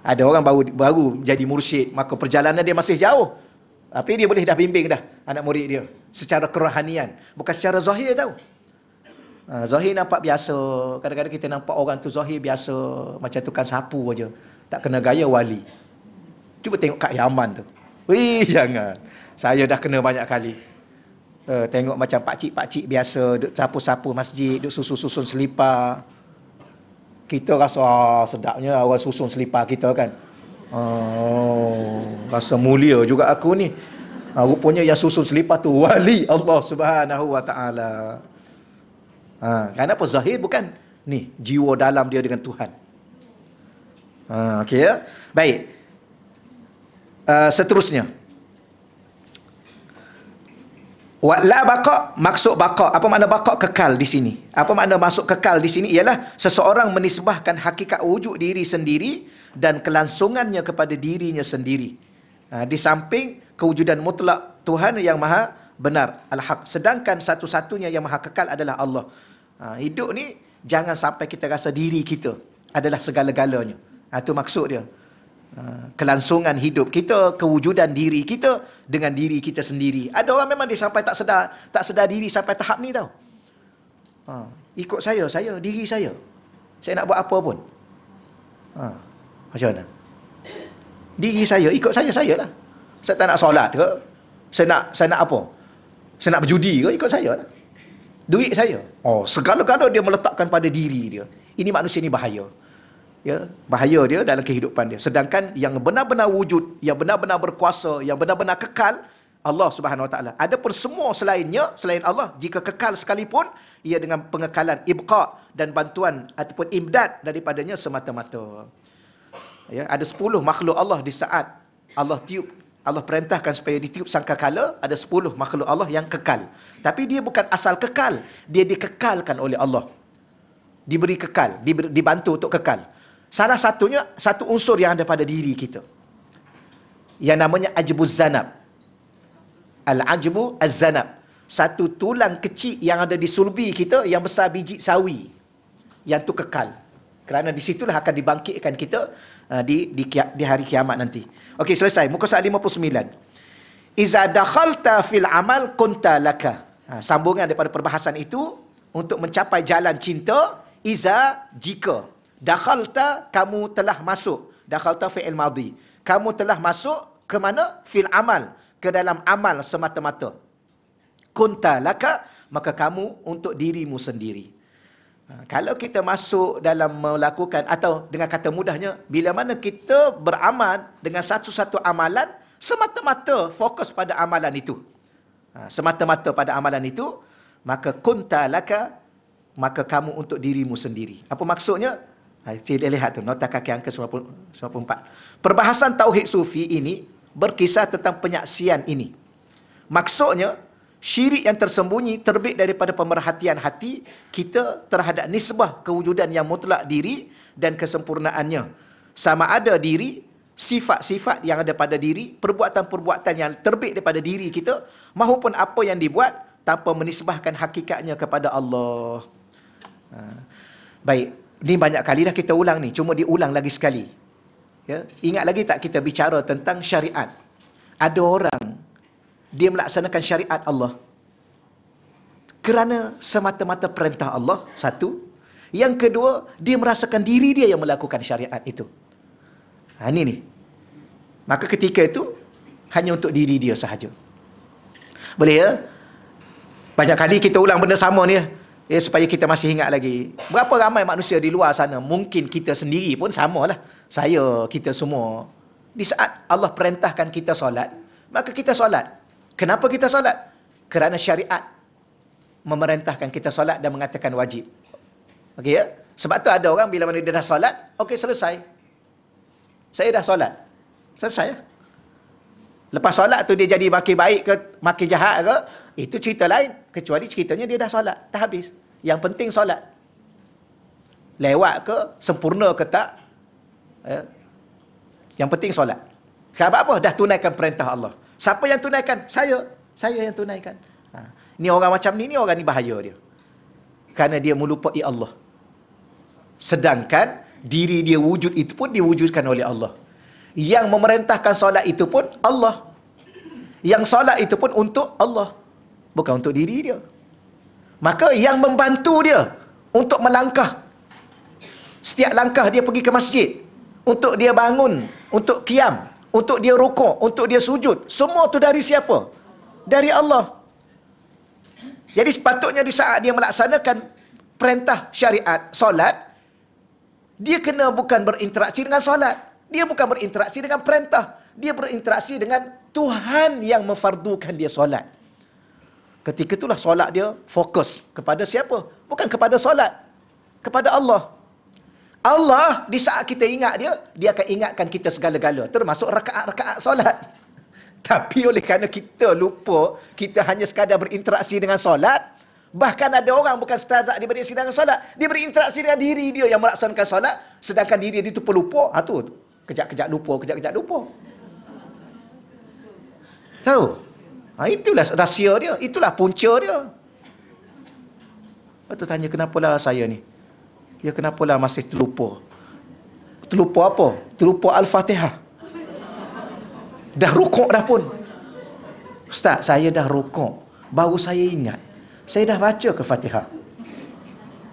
Ada orang baru jadi mursyid, maka perjalanan dia masih jauh. Tapi dia boleh dah bimbing dah anak murid dia secara kerohanian, bukan secara zahir tau. Zahir nampak biasa. Kadang-kadang kita nampak orang tu zahir biasa, macam tukang sapu aja. Tak kena gaya wali. Cuba tengok kat Yaman tu. Wih, jangan. Saya dah kena banyak kali. Tengok macam pakcik-pakcik biasa duk sapu-sapu masjid, duk susun-susun selipar. Kita rasa sedapnya orang susun selipar kita kan. Rasa mulia juga aku ni. Rupanya yang susun selipar tu wali Allah Subhanahu wa taala. Kenapa zahir bukan ni jiwa dalam dia dengan Tuhan. Okey ya. Baik. Seterusnya. La baqa, maksud baqa. Apa makna baqa? Kekal di sini. Apa makna masuk kekal di sini? Ialah seseorang menisbahkan hakikat wujud diri sendiri dan kelangsungannya kepada dirinya sendiri. Di samping kewujudan mutlak Tuhan yang maha benar, al-haq. Sedangkan satu-satunya yang maha kekal adalah Allah. Hidup ni jangan sampai kita rasa diri kita adalah segala-galanya. Itu maksud dia. Kelangsungan hidup kita, kewujudan diri kita dengan diri kita sendiri. Ada orang memang dia sampai tak sedar diri sampai tahap ni tau. Ikut saya diri saya. Saya nak buat apa pun. Macam mana? Diri saya, ikut saya lah. Saya tak nak solat ke? Saya nak apa? Saya nak berjudi ke? Ikut saya lah. Duit saya. Segala-gala dia meletakkan pada diri dia. Ini manusia ni bahaya. Ya, bahaya dia dalam kehidupan dia. Sedangkan yang benar-benar wujud, yang benar-benar berkuasa, yang benar-benar kekal, Allah Subhanahu Wa Taala. Adapun semua selainnya, selain Allah, jika kekal sekalipun, ia dengan pengekalan ibqa dan bantuan ataupun imdad daripadanya semata-mata. Ya, ada 10 makhluk Allah di saat Allah perintahkan supaya ditiup sangkakala, ada 10 makhluk Allah yang kekal. Tapi dia bukan asal kekal, dia dikekalkan oleh Allah. diberi kekal, dibantu untuk kekal. Salah satunya, satu unsur yang ada pada diri kita, yang namanya ajbuz zanab. Al-ajbu az-zanab. Satu tulang kecil yang ada di sulbi kita, yang besar biji sawi. Yang tu kekal. Kerana di situlah akan dibangkitkan kita di hari kiamat nanti. Okey, selesai. Muka surat 59. Iza dakhalta fil amal kunta laka. Sambungan daripada perbahasan itu, untuk mencapai jalan cinta, jika. Dakhalta, kamu telah masuk. Dakhalta fi'il madhi. Kamu telah masuk ke mana? Fil amal. Ke dalam amal semata-mata. Kunta laka, maka kamu untuk dirimu sendiri. Kalau kita masuk dalam melakukan, atau dengan kata mudahnya, bila mana kita beramal dengan satu-satu amalan, semata-mata fokus pada amalan itu. Semata-mata pada amalan itu, maka kunta laka, maka kamu untuk dirimu sendiri. Apa maksudnya? Kita lihat tu, nota kaki angka 94. Perbahasan Tauhid Sufi ini berkisah tentang penyaksian ini. Maksudnya, syirik yang tersembunyi terbit daripada pemerhatian hati kita terhadap nisbah kewujudan yang mutlak diri dan kesempurnaannya. Sama ada diri, sifat-sifat yang ada pada diri, perbuatan-perbuatan yang terbit daripada diri kita, maupun apa yang dibuat tanpa menisbahkan hakikatnya kepada Allah. Baik, ni banyak kali dah kita ulang ni, cuma diulang lagi sekali. Ya, ingat lagi tak kita bicara tentang syariat? Ada orang dia melaksanakan syariat Allah kerana semata-mata perintah Allah, satu. Yang kedua, dia merasakan diri dia yang melakukan syariat itu. Ini ni. Maka ketika itu hanya untuk diri dia sahaja. Boleh ya? Banyak kali kita ulang benda sama ni ya, supaya kita masih ingat lagi. Berapa ramai manusia di luar sana, mungkin kita sendiri pun samalah. Saya, kita semua. Di saat Allah perintahkan kita solat, maka kita solat. Kenapa kita solat? Kerana syariat memerintahkan kita solat dan mengatakan wajib. Okey ya? Sebab tu ada orang bila mana dia dah solat, okey selesai. Saya dah solat. Selesai. Lepas solat tu dia jadi makin baik ke makin jahat ke, itu cerita lain. Kecuali ceritanya dia dah solat, dah habis. Yang penting solat. Lewat ke, sempurna ke tak, ya. Yang penting solat. Sebab apa? Dah tunaikan perintah Allah. Siapa yang tunaikan? Saya yang tunaikan. Ni orang macam ni orang ni bahaya dia. Kerana dia melupai Allah. Sedangkan diri dia wujud itu pun diwujudkan oleh Allah. Yang memerintahkan solat itu pun Allah. Yang solat itu pun untuk Allah, bukan untuk diri dia. Maka yang membantu dia untuk melangkah, setiap langkah dia pergi ke masjid, untuk dia bangun, untuk qiyam, untuk dia rukuk, untuk dia sujud, semua tu dari siapa? Dari Allah. Jadi sepatutnya di saat dia melaksanakan perintah syariat solat, dia kena bukan berinteraksi dengan solat, dia bukan berinteraksi dengan perintah, dia berinteraksi dengan Tuhan yang memfardukan dia solat. Ketika itulah solat dia fokus kepada siapa? Bukan kepada solat, kepada Allah. Allah di saat kita ingat dia akan ingatkan kita segala-gala, termasuk rakaat-rakaat solat. Tapi oleh kerana kita lupa, kita hanya sekadar berinteraksi dengan solat. Bahkan ada orang bukan sekadar dia berinteraksi dengan solat, dia berinteraksi dengan diri dia yang melaksanakan solat, sedangkan diri dia itu pelupa. Tu kejap-kejap lupa, kejap-kejap lupa. Tahu? Itulah rahsia dia, itulah punca dia. Lepas tu tanya, kenapalah saya ni? Ya, kenapalah masih terlupa? Terlupa apa? Terlupa Al-Fatihah. Dah rukuk dah pun. Ustaz, saya dah rukuk, baru saya ingat, saya dah baca ke Fatihah.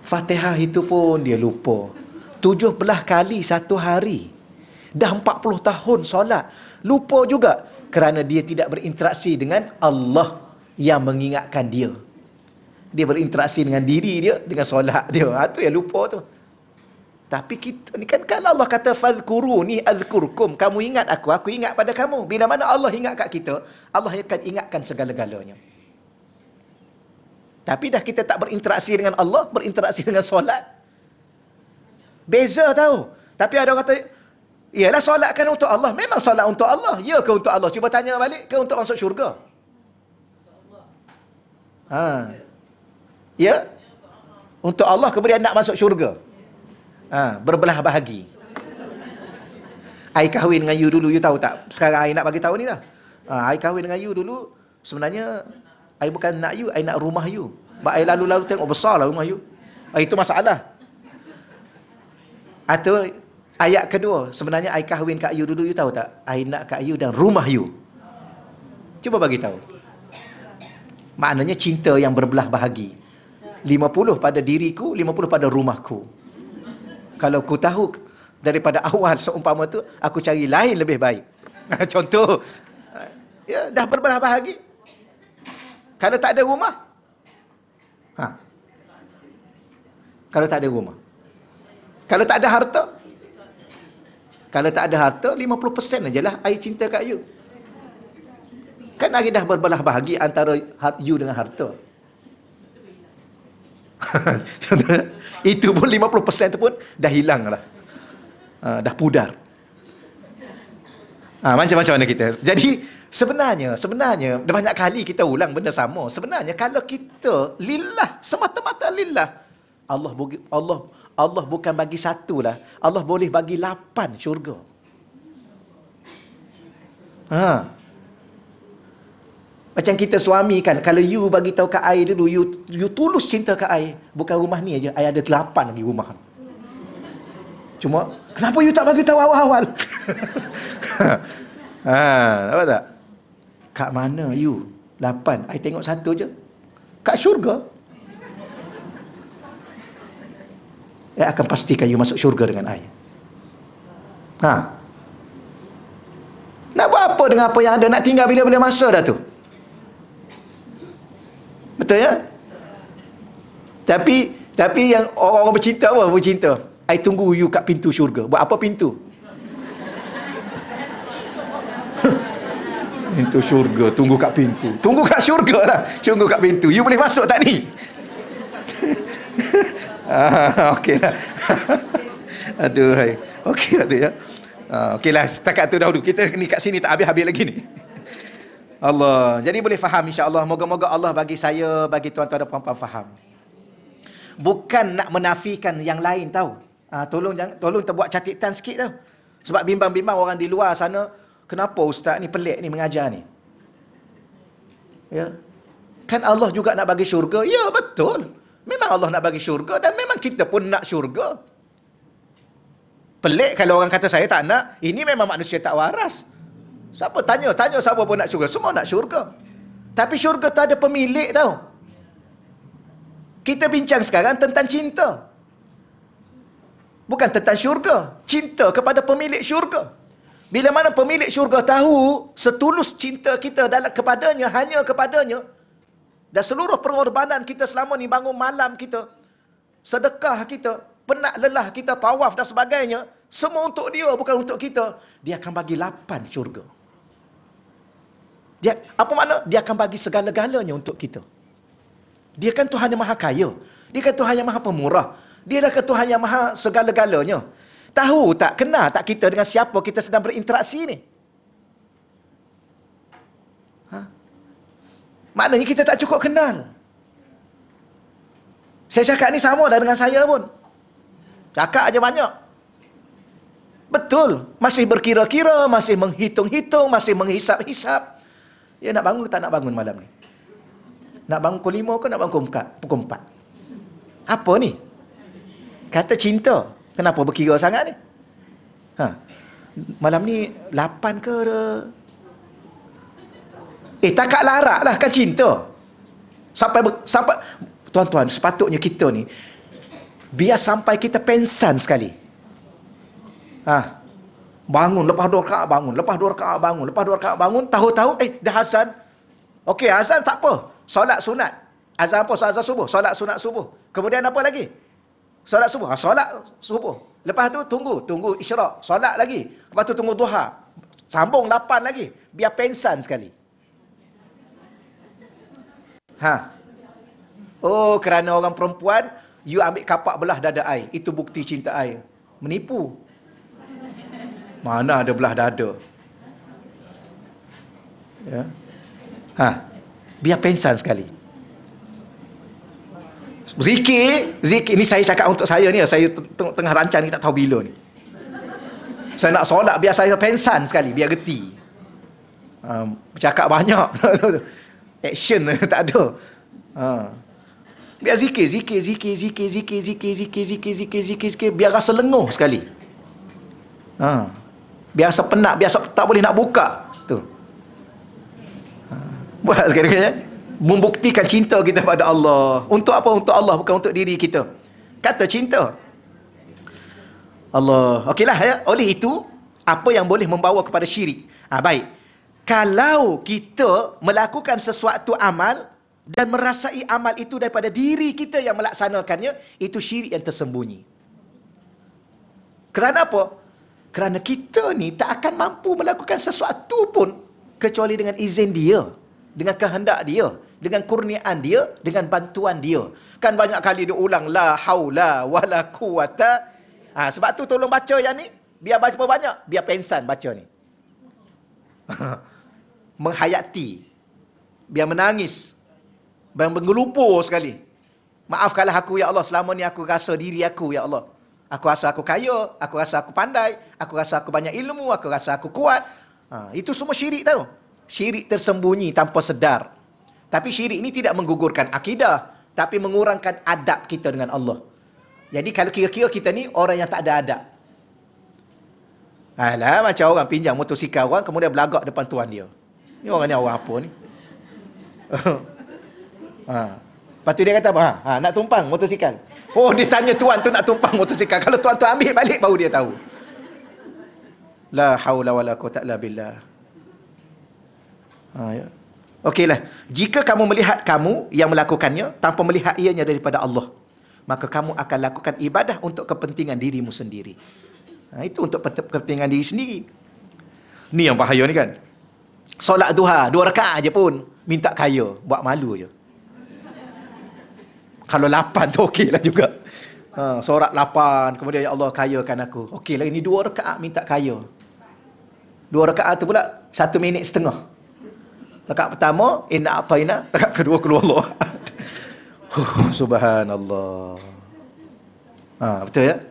Fatihah itu pun dia lupa. 17 kali satu hari. Dah 40 tahun solat, lupa juga. Kerana dia tidak berinteraksi dengan Allah yang mengingatkan dia. Dia berinteraksi dengan diri dia, dengan solat dia. Itu yang lupa tu. Tapi kita ni kan, kalau Allah kata fadhkuruni azkurkum, kamu ingat aku ingat pada kamu. Bila mana Allah ingat kat kita, Allah akan ingatkan segala-galanya. Tapi dah kita tak berinteraksi dengan Allah, berinteraksi dengan solat. Beza tahu. Tapi ada orang kata, iyalah solat kan untuk Allah. Memang solat untuk Allah. Ya ke untuk Allah? Cuba tanya balik, ke untuk masuk syurga? Ya? Untuk Allah kemudian nak masuk syurga. Berbelah bahagi. I kahwin dengan you dulu, you tahu tak? Sekarang I nak bagi tahu ni lah. I kahwin dengan you dulu, sebenarnya I bukan nak you, I nak rumah you. Sebab I lalu-lalu tengok besar lah rumah you. Itu masalah. Atau ayat kedua, sebenarnya I kahwin kat you dulu, you tahu tak? I nak kat you dan rumah you. Cuba bagi tahu. Maknanya cinta yang berbelah bahagi. 50 pada diriku, 50 pada rumahku. Kalau ku tahu daripada awal seumpama tu, aku cari lain lebih baik. Contoh, ya dah berbelah bahagi. Kalau tak ada rumah, kalau tak ada rumah, kalau tak ada harta, kalau tak ada harta, 50% ajalah I cinta kat you. Kan hari dah berbelah bahagi antara you dengan harta. Itu pun 50% tu pun dah hilang lah. Dah pudar. Macam-macam mana kita. Jadi sebenarnya dah banyak kali kita ulang benda sama. Sebenarnya kalau kita lillah, semata-mata lillah, Allah bukan bagi satu lah, Allah boleh bagi 8 syurga. Macam kita suami kan, kalau you bagi tahu kat I dulu, you tulus cinta kat I, bukan rumah ni aja, I ada 8 lagi rumah. Cuma kenapa you tak bagi tahu awal-awal? Nampak tak? Kat mana you? 8. I tengok satu je. Kat syurga. I akan pastikan you masuk syurga dengan I. Nak buat apa dengan apa yang ada? Nak tinggal bila-bila masa dah tu. Betul ya? Tapi yang orang-orang bercinta apa? Bercinta. I tunggu you kat pintu syurga. Buat apa pintu? Pintu syurga. Tunggu kat pintu. Tunggu kat syurga lah. Tunggu kat pintu. You boleh masuk tak ni? Okey lah. Aduh, hai. Okey lah tu ya. Okey lah. Setakat tu dahulu. Kita ni kat sini tak habis-habis lagi ni. Allah. Jadi boleh faham insya-Allah. Moga-moga Allah bagi saya, bagi tuan-tuan dan puan-puan faham. Bukan nak menafikan yang lain tahu. Tolong terbuat catatan sikit tau. Sebab bimbang-bimbang orang di luar sana, kenapa ustaz ni pelik ni mengajar ni? Ya. Kan Allah juga nak bagi syurga. Ya, betul. Memang Allah nak bagi syurga dan memang kita pun nak syurga. Pelik kalau orang kata saya tak nak, ini memang manusia tak waras. Siapa tanya siapa pun nak syurga, semua nak syurga. Tapi syurga tu ada pemilik tau. Kita bincang sekarang tentang cinta. Bukan tentang syurga. Cinta kepada pemilik syurga. Bila mana pemilik syurga tahu setulus cinta kita kepadanya, hanya kepadanya, dan seluruh pengorbanan kita selama ni, bangun malam kita, sedekah kita, penat lelah kita, tawaf dan sebagainya, semua untuk dia, bukan untuk kita, dia akan bagi 8 syurga. Dia, apa makna? Dia akan bagi segala-galanya untuk kita. Dia kan Tuhan yang maha kaya. Dia kan Tuhan yang maha pemurah. Dia adalah Tuhan yang maha segala-galanya. Tahu tak, kenal tak kita dengan siapa kita sedang berinteraksi ni? Maknanya kita tak cukup kenal. Saya cakap ni sama dah dengan saya pun. Cakap aja banyak. Betul. Masih berkira-kira, masih menghitung-hitung, masih menghisap-hisap. Ya, nak bangun ke tak nak bangun malam ni? Nak bangun pukul 5 ke nak bangun pukul 4? Apa ni? Kata cinta. Kenapa berkira sangat ni? Malam ni 8 ke? Takat larak lah kan cinta. Sampai tuan-tuan, sepatutnya kita ni biar sampai kita pensan sekali. Bangun, lepas 2 rakaat bangun, lepas 2 rakaat bangun, lepas 2 rakaat bangun, tahu-tahu dah azan. Okey, azan tak apa. Solat sunat. Azan apa? Azan subuh. Solat sunat subuh. Kemudian apa lagi? Solat subuh. Solat subuh. Lepas tu tunggu isyraq. Solat lagi. Lepas tu tunggu duha. Sambung 8 lagi. Biar pensan sekali. Oh, kerana orang perempuan, you ambil kapak belah dada I. Itu bukti cinta I. Menipu. Mana ada belah dada? Ya. Biar pensan sekali. Zikir ni saya cakap untuk saya ni, saya tengah rancang ni tak tahu bila ni. Saya nak solat biar saya pensan sekali, biar reti. Bercakap banyak. Action tak ada. Biar zikir, biar rasa lenguh sekali. Biar rasa penat, biar rasa tak boleh nak buka. Tu. Buat sekali-kali. Membuktikan cinta kita pada Allah. Untuk apa? Untuk Allah, bukan untuk diri kita. Kata cinta Allah. Okeylah ya. Oleh itu, apa yang boleh membawa kepada syirik? Baik. Kalau kita melakukan sesuatu amal dan merasai amal itu daripada diri kita yang melaksanakannya, itu syirik yang tersembunyi. Kerana apa? Kerana kita ni tak akan mampu melakukan sesuatu pun kecuali dengan izin dia, dengan kehendak dia, dengan kurniaan dia, dengan bantuan dia. Kan banyak kali dia ulang la haula wala quwata. Sebab tu tolong baca yang ni, biar baca banyak, biar pensan baca ni. Menghayati, biar menangis, biar menggelupur sekali. Maafkanlah aku ya Allah, selama ni aku rasa diri aku ya Allah. Aku rasa aku kaya, aku rasa aku pandai, aku rasa aku banyak ilmu, aku rasa aku kuat. Itu semua syirik tahu. Syirik tersembunyi tanpa sedar. Tapi syirik ini tidak menggugurkan akidah, tapi mengurangkan adab kita dengan Allah. Jadi kalau kira-kira kita ni orang yang tak ada adab. Alah, macam orang pinjam motosikal orang, kemudian belagak depan tuan dia. Ni orang ni orang apa ni? Lepas tu dia kata apa? Nak tumpang motosikal. Oh, dia tanya tuan tu nak tumpang motosikal. Kalau tuan tu ambil balik, baru dia tahu. La haula wala quwwata illa billah. Ya. Okeylah. Jika kamu melihat kamu yang melakukannya tanpa melihat ianya daripada Allah, maka kamu akan lakukan ibadah untuk kepentingan dirimu sendiri. Itu untuk kepentingan diri sendiri. Ni yang bahaya ni kan. Solat duha 2 rakaat aje pun minta kaya, buat malu je. Kalau 8 tu okeylah juga. Solat 8, kemudian ya Allah kayakan aku. Okeylah, ini 2 rakaat minta kaya. 2 rakaat tu pula 1 minit setengah. Rakaat pertama inna a'tayna, rakaat kedua keluar Allah. Subhanallah. Betul ya?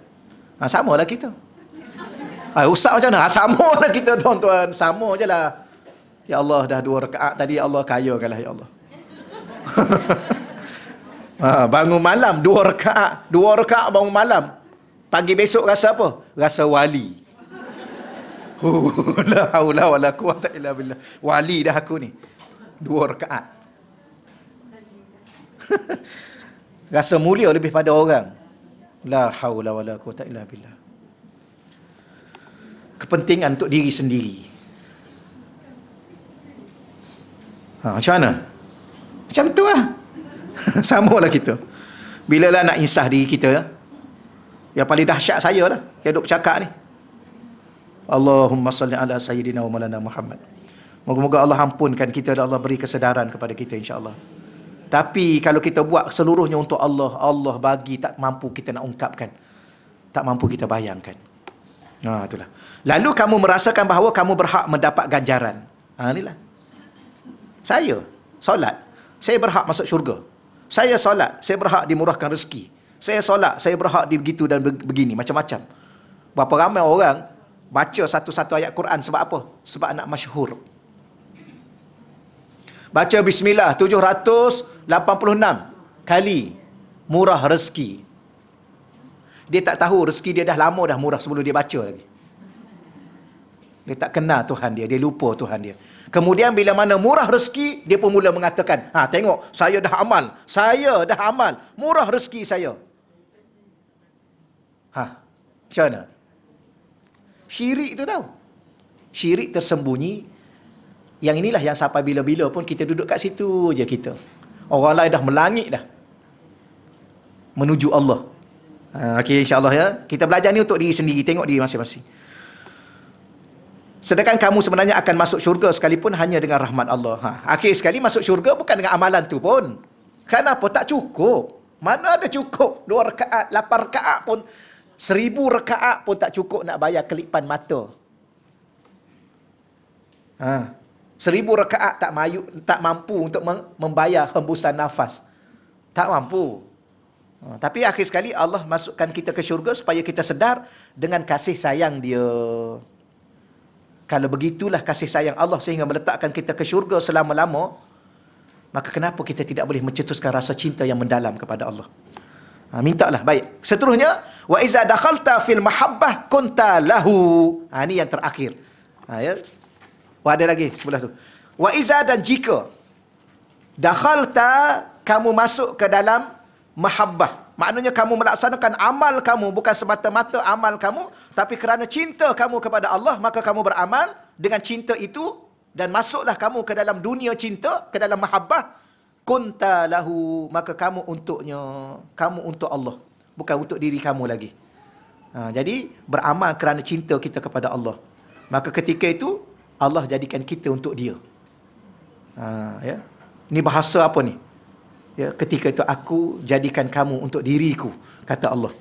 Samalah kita. Ustaz macam mana? Samalah kita tuan-tuan. Sama je lah. Ya Allah, dah 2 rakaat tadi, ya Allah kayakanlah ya Allah. Bangun malam 2 rakaat. 2 rakaat bangun malam. Pagi besok rasa apa? Rasa wali. La haula wala quwwata illa billah. Wali dah aku ni. 2 rakaat. Rasa mulia lebih pada orang. La haula wala quwwata illa billah. Kepentingan untuk diri sendiri. Macam mana? Macam tu lah. Samalah kita. Bila lah nak insah diri kita, yang paling dahsyat saya lah yang duk bercakap ni. Allahumma salli ala sayyidina wa maulana Muhammad. Moga-moga Allah ampunkan kita dan Allah beri kesedaran kepada kita insya-Allah. Tapi kalau kita buat seluruhnya untuk Allah, Allah bagi tak mampu kita nak ungkapkan. Tak mampu kita bayangkan. Itulah. Lalu kamu merasakan bahawa kamu berhak mendapat ganjaran. Inilah. Saya solat, saya berhak masuk syurga. Saya solat, saya berhak dimurahkan rezeki. Saya solat, saya berhak di begitu dan begini, macam-macam. Berapa ramai orang baca satu-satu ayat Quran sebab apa? Sebab nak masyhur. Baca bismillah 786 kali, murah rezeki. Dia tak tahu rezeki dia dah lama dah murah sebelum dia baca lagi. Dia tak kenal Tuhan dia, dia lupa Tuhan dia. Kemudian bila mana murah rezeki, dia pun mula mengatakan, tengok, saya dah amal, murah rezeki saya. Macam mana? Syirik tu tahu. Syirik tersembunyi. Yang inilah yang sampai bila-bila pun kita duduk kat situ je kita. Orang lain dah melangit dah. Menuju Allah. Okey, insya-Allah ya. Kita belajar ni untuk diri sendiri, tengok diri masing-masing. Sedangkan kamu sebenarnya akan masuk syurga sekalipun hanya dengan rahmat Allah. Akhir sekali masuk syurga bukan dengan amalan tu pun. Kenapa? Tak cukup. Mana ada cukup? 2 rakaat, 8 rakaat pun, 1000 rakaat pun tak cukup nak bayar kelipan mata. 1000 rakaat tak mampu untuk membayar hembusan nafas. Tak mampu. Tapi akhir sekali Allah masukkan kita ke syurga supaya kita sedar dengan kasih sayang dia. Kalau begitulah kasih sayang Allah sehingga meletakkan kita ke syurga selama-lama, maka kenapa kita tidak boleh mencetuskan rasa cinta yang mendalam kepada Allah? Mintalah. Baik. Seterusnya, wa iza dakhalta fil mahabbah kunta lahu. Ini yang terakhir. Ya. Ada lagi sebelah tu. Wa iza, dan jika dakhalta, kamu masuk ke dalam mahabbah, maknanya kamu melaksanakan amal kamu bukan semata-mata amal kamu, tapi kerana cinta kamu kepada Allah, maka kamu beramal dengan cinta itu, dan masuklah kamu ke dalam dunia cinta, ke dalam mahabbah, kunta lahu, maka kamu untuknya, kamu untuk Allah, bukan untuk diri kamu lagi. Jadi beramal kerana cinta kita kepada Allah, maka ketika itu Allah jadikan kita untuk dia. Ya. Ini bahasa apa ni? Ya, ketika itu aku jadikan kamu untuk diriku, kata Allah.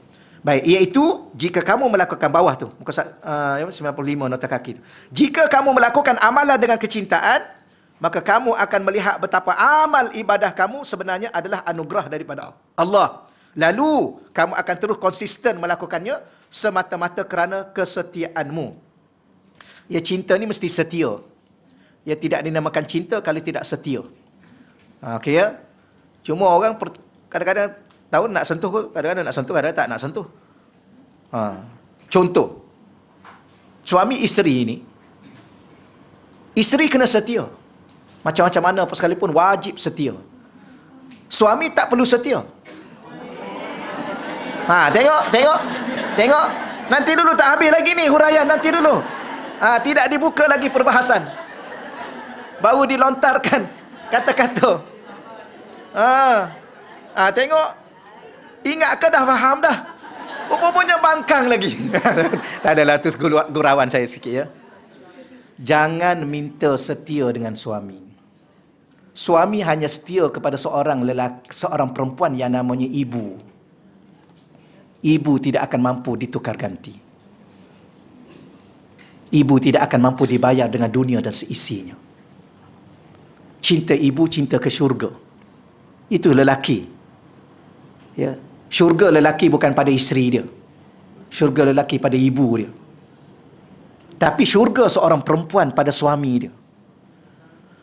Baik, iaitu jika kamu melakukan bawah tu, muka 95 nota kaki tu. Jika kamu melakukan amalan dengan kecintaan, maka kamu akan melihat betapa amal ibadah kamu sebenarnya adalah anugerah daripada Allah. Lalu kamu akan terus konsisten melakukannya semata-mata kerana kesetiaanmu. Ya, cinta ni mesti setia. Ya, tidak dinamakan cinta kalau tidak setia. Okey ya. Cuma orang kadang-kadang tahu nak sentuh, kadang-kadang nak sentuh, kadang-kadang tak nak sentuh. Contoh, suami isteri ini, isteri kena setia. Macam-macam mana apa sekalipun wajib setia. Suami tak perlu setia. Tengok. Nanti dulu, tak habis lagi ni huraian, nanti dulu. Tidak dibuka lagi perbahasan. Baru dilontarkan kata-kata. Tengok. Ingat ke dah faham dah? Rupanya bangkang lagi. Tak adalah, tu gurauan saya sikit ya. Jangan minta setia dengan suami. Suami hanya setia kepada seorang lelaki, seorang perempuan yang namanya ibu. Ibu tidak akan mampu ditukar ganti. Ibu tidak akan mampu dibayar dengan dunia dan seisinya. Cinta ibu, cinta ke syurga. Itu lelaki. Ya, syurga lelaki bukan pada isteri dia. Syurga lelaki pada ibu dia. Tapi syurga seorang perempuan pada suami dia.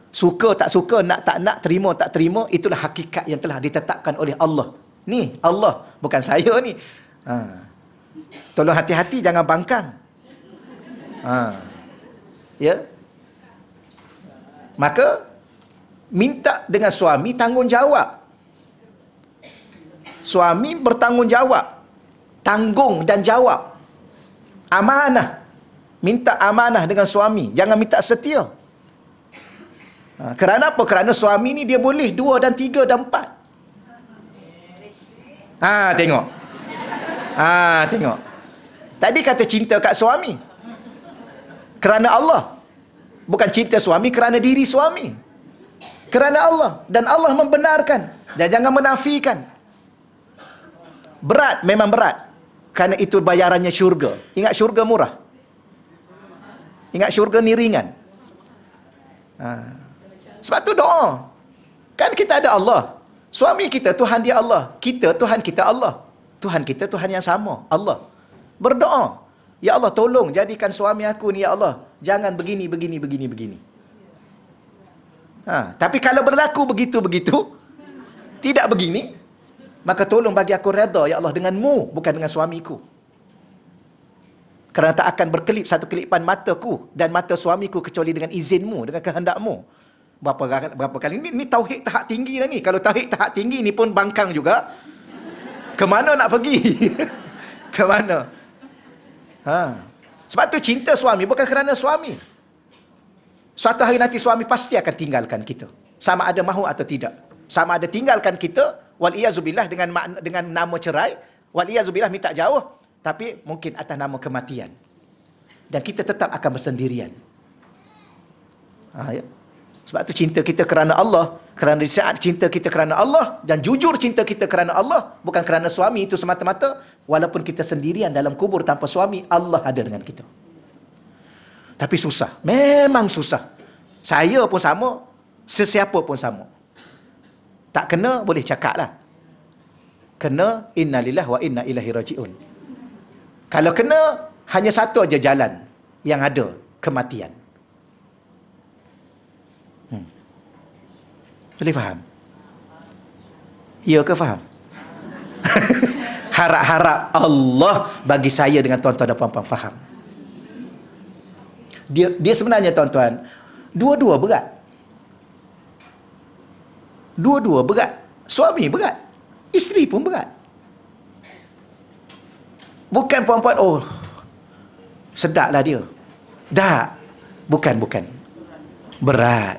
Suka tak suka, nak tak nak, terima tak terima, itulah hakikat yang telah ditetapkan oleh Allah. Ni Allah, bukan saya ni. Tolong hati-hati, jangan bangkang. Ya. Maka minta dengan suami tanggungjawab. Suami bertanggungjawab, tanggung dan jawab. Amanah. Minta amanah dengan suami, jangan minta setia. Kerana apa? Kerana suami ni dia boleh 2 dan 3 dan 4. Tengok. Tengok. Tadi kata cinta kat suami kerana Allah. Bukan cinta suami kerana diri suami. Kerana Allah. Dan Allah membenarkan. Dan jangan menafikan. Berat, memang berat. Kerana itu bayarannya syurga. Ingat syurga murah. Ingat syurga ni ringan. Sebab tu doa. Kan kita ada Allah. Suami kita, Tuhan dia Allah. Kita, Tuhan kita Allah. Tuhan kita, Tuhan yang sama. Allah. Berdoa. Ya Allah, tolong jadikan suami aku ni, ya Allah. Jangan begini. Tapi kalau berlaku begitu-begitu, tidak begini, maka tolong bagi aku redha, ya Allah, denganmu, bukan dengan suamiku. Kerana tak akan berkelip satu kelipan mataku dan mata suamiku kecuali dengan izinmu, dengan kehendakmu. Berapa kali ni tauhid tahap tinggi dah ni. Kalau tauhid tahap tinggi ni pun bangkang juga. Kemana nak pergi? Kemana? Sebab tu cinta suami bukan kerana suami. Suatu hari nanti suami pasti akan tinggalkan kita. Sama ada mahu atau tidak. Sama ada tinggalkan kita, wal-iyazubillah, dengan nama cerai, wal-iyazubillah minta jauh, tapi mungkin atas nama kematian. Dan kita tetap akan bersendirian. Ya. Sebab tu cinta kita kerana Allah, kerana di saat cinta kita kerana Allah, dan jujur cinta kita kerana Allah, bukan kerana suami itu semata-mata, walaupun kita sendirian dalam kubur tanpa suami, Allah ada dengan kita. Tapi susah. Memang susah. Saya pun sama, sesiapa pun sama. Tak kena, boleh cakap lah. kena innalillahi wa inna ilaihi rajiun. Kalau kena, hanya satu aja jalan yang ada, kematian. Boleh faham? Ya ke faham? Harap-harap Allah bagi saya dengan tuan-tuan dan puan-puan faham. Dia sebenarnya tuan-tuan, dua-dua berat. Dua-dua berat. Suami berat, isteri pun berat. Bukan puan-puan, oh sedaplah dia. Tak. Bukan. Berat.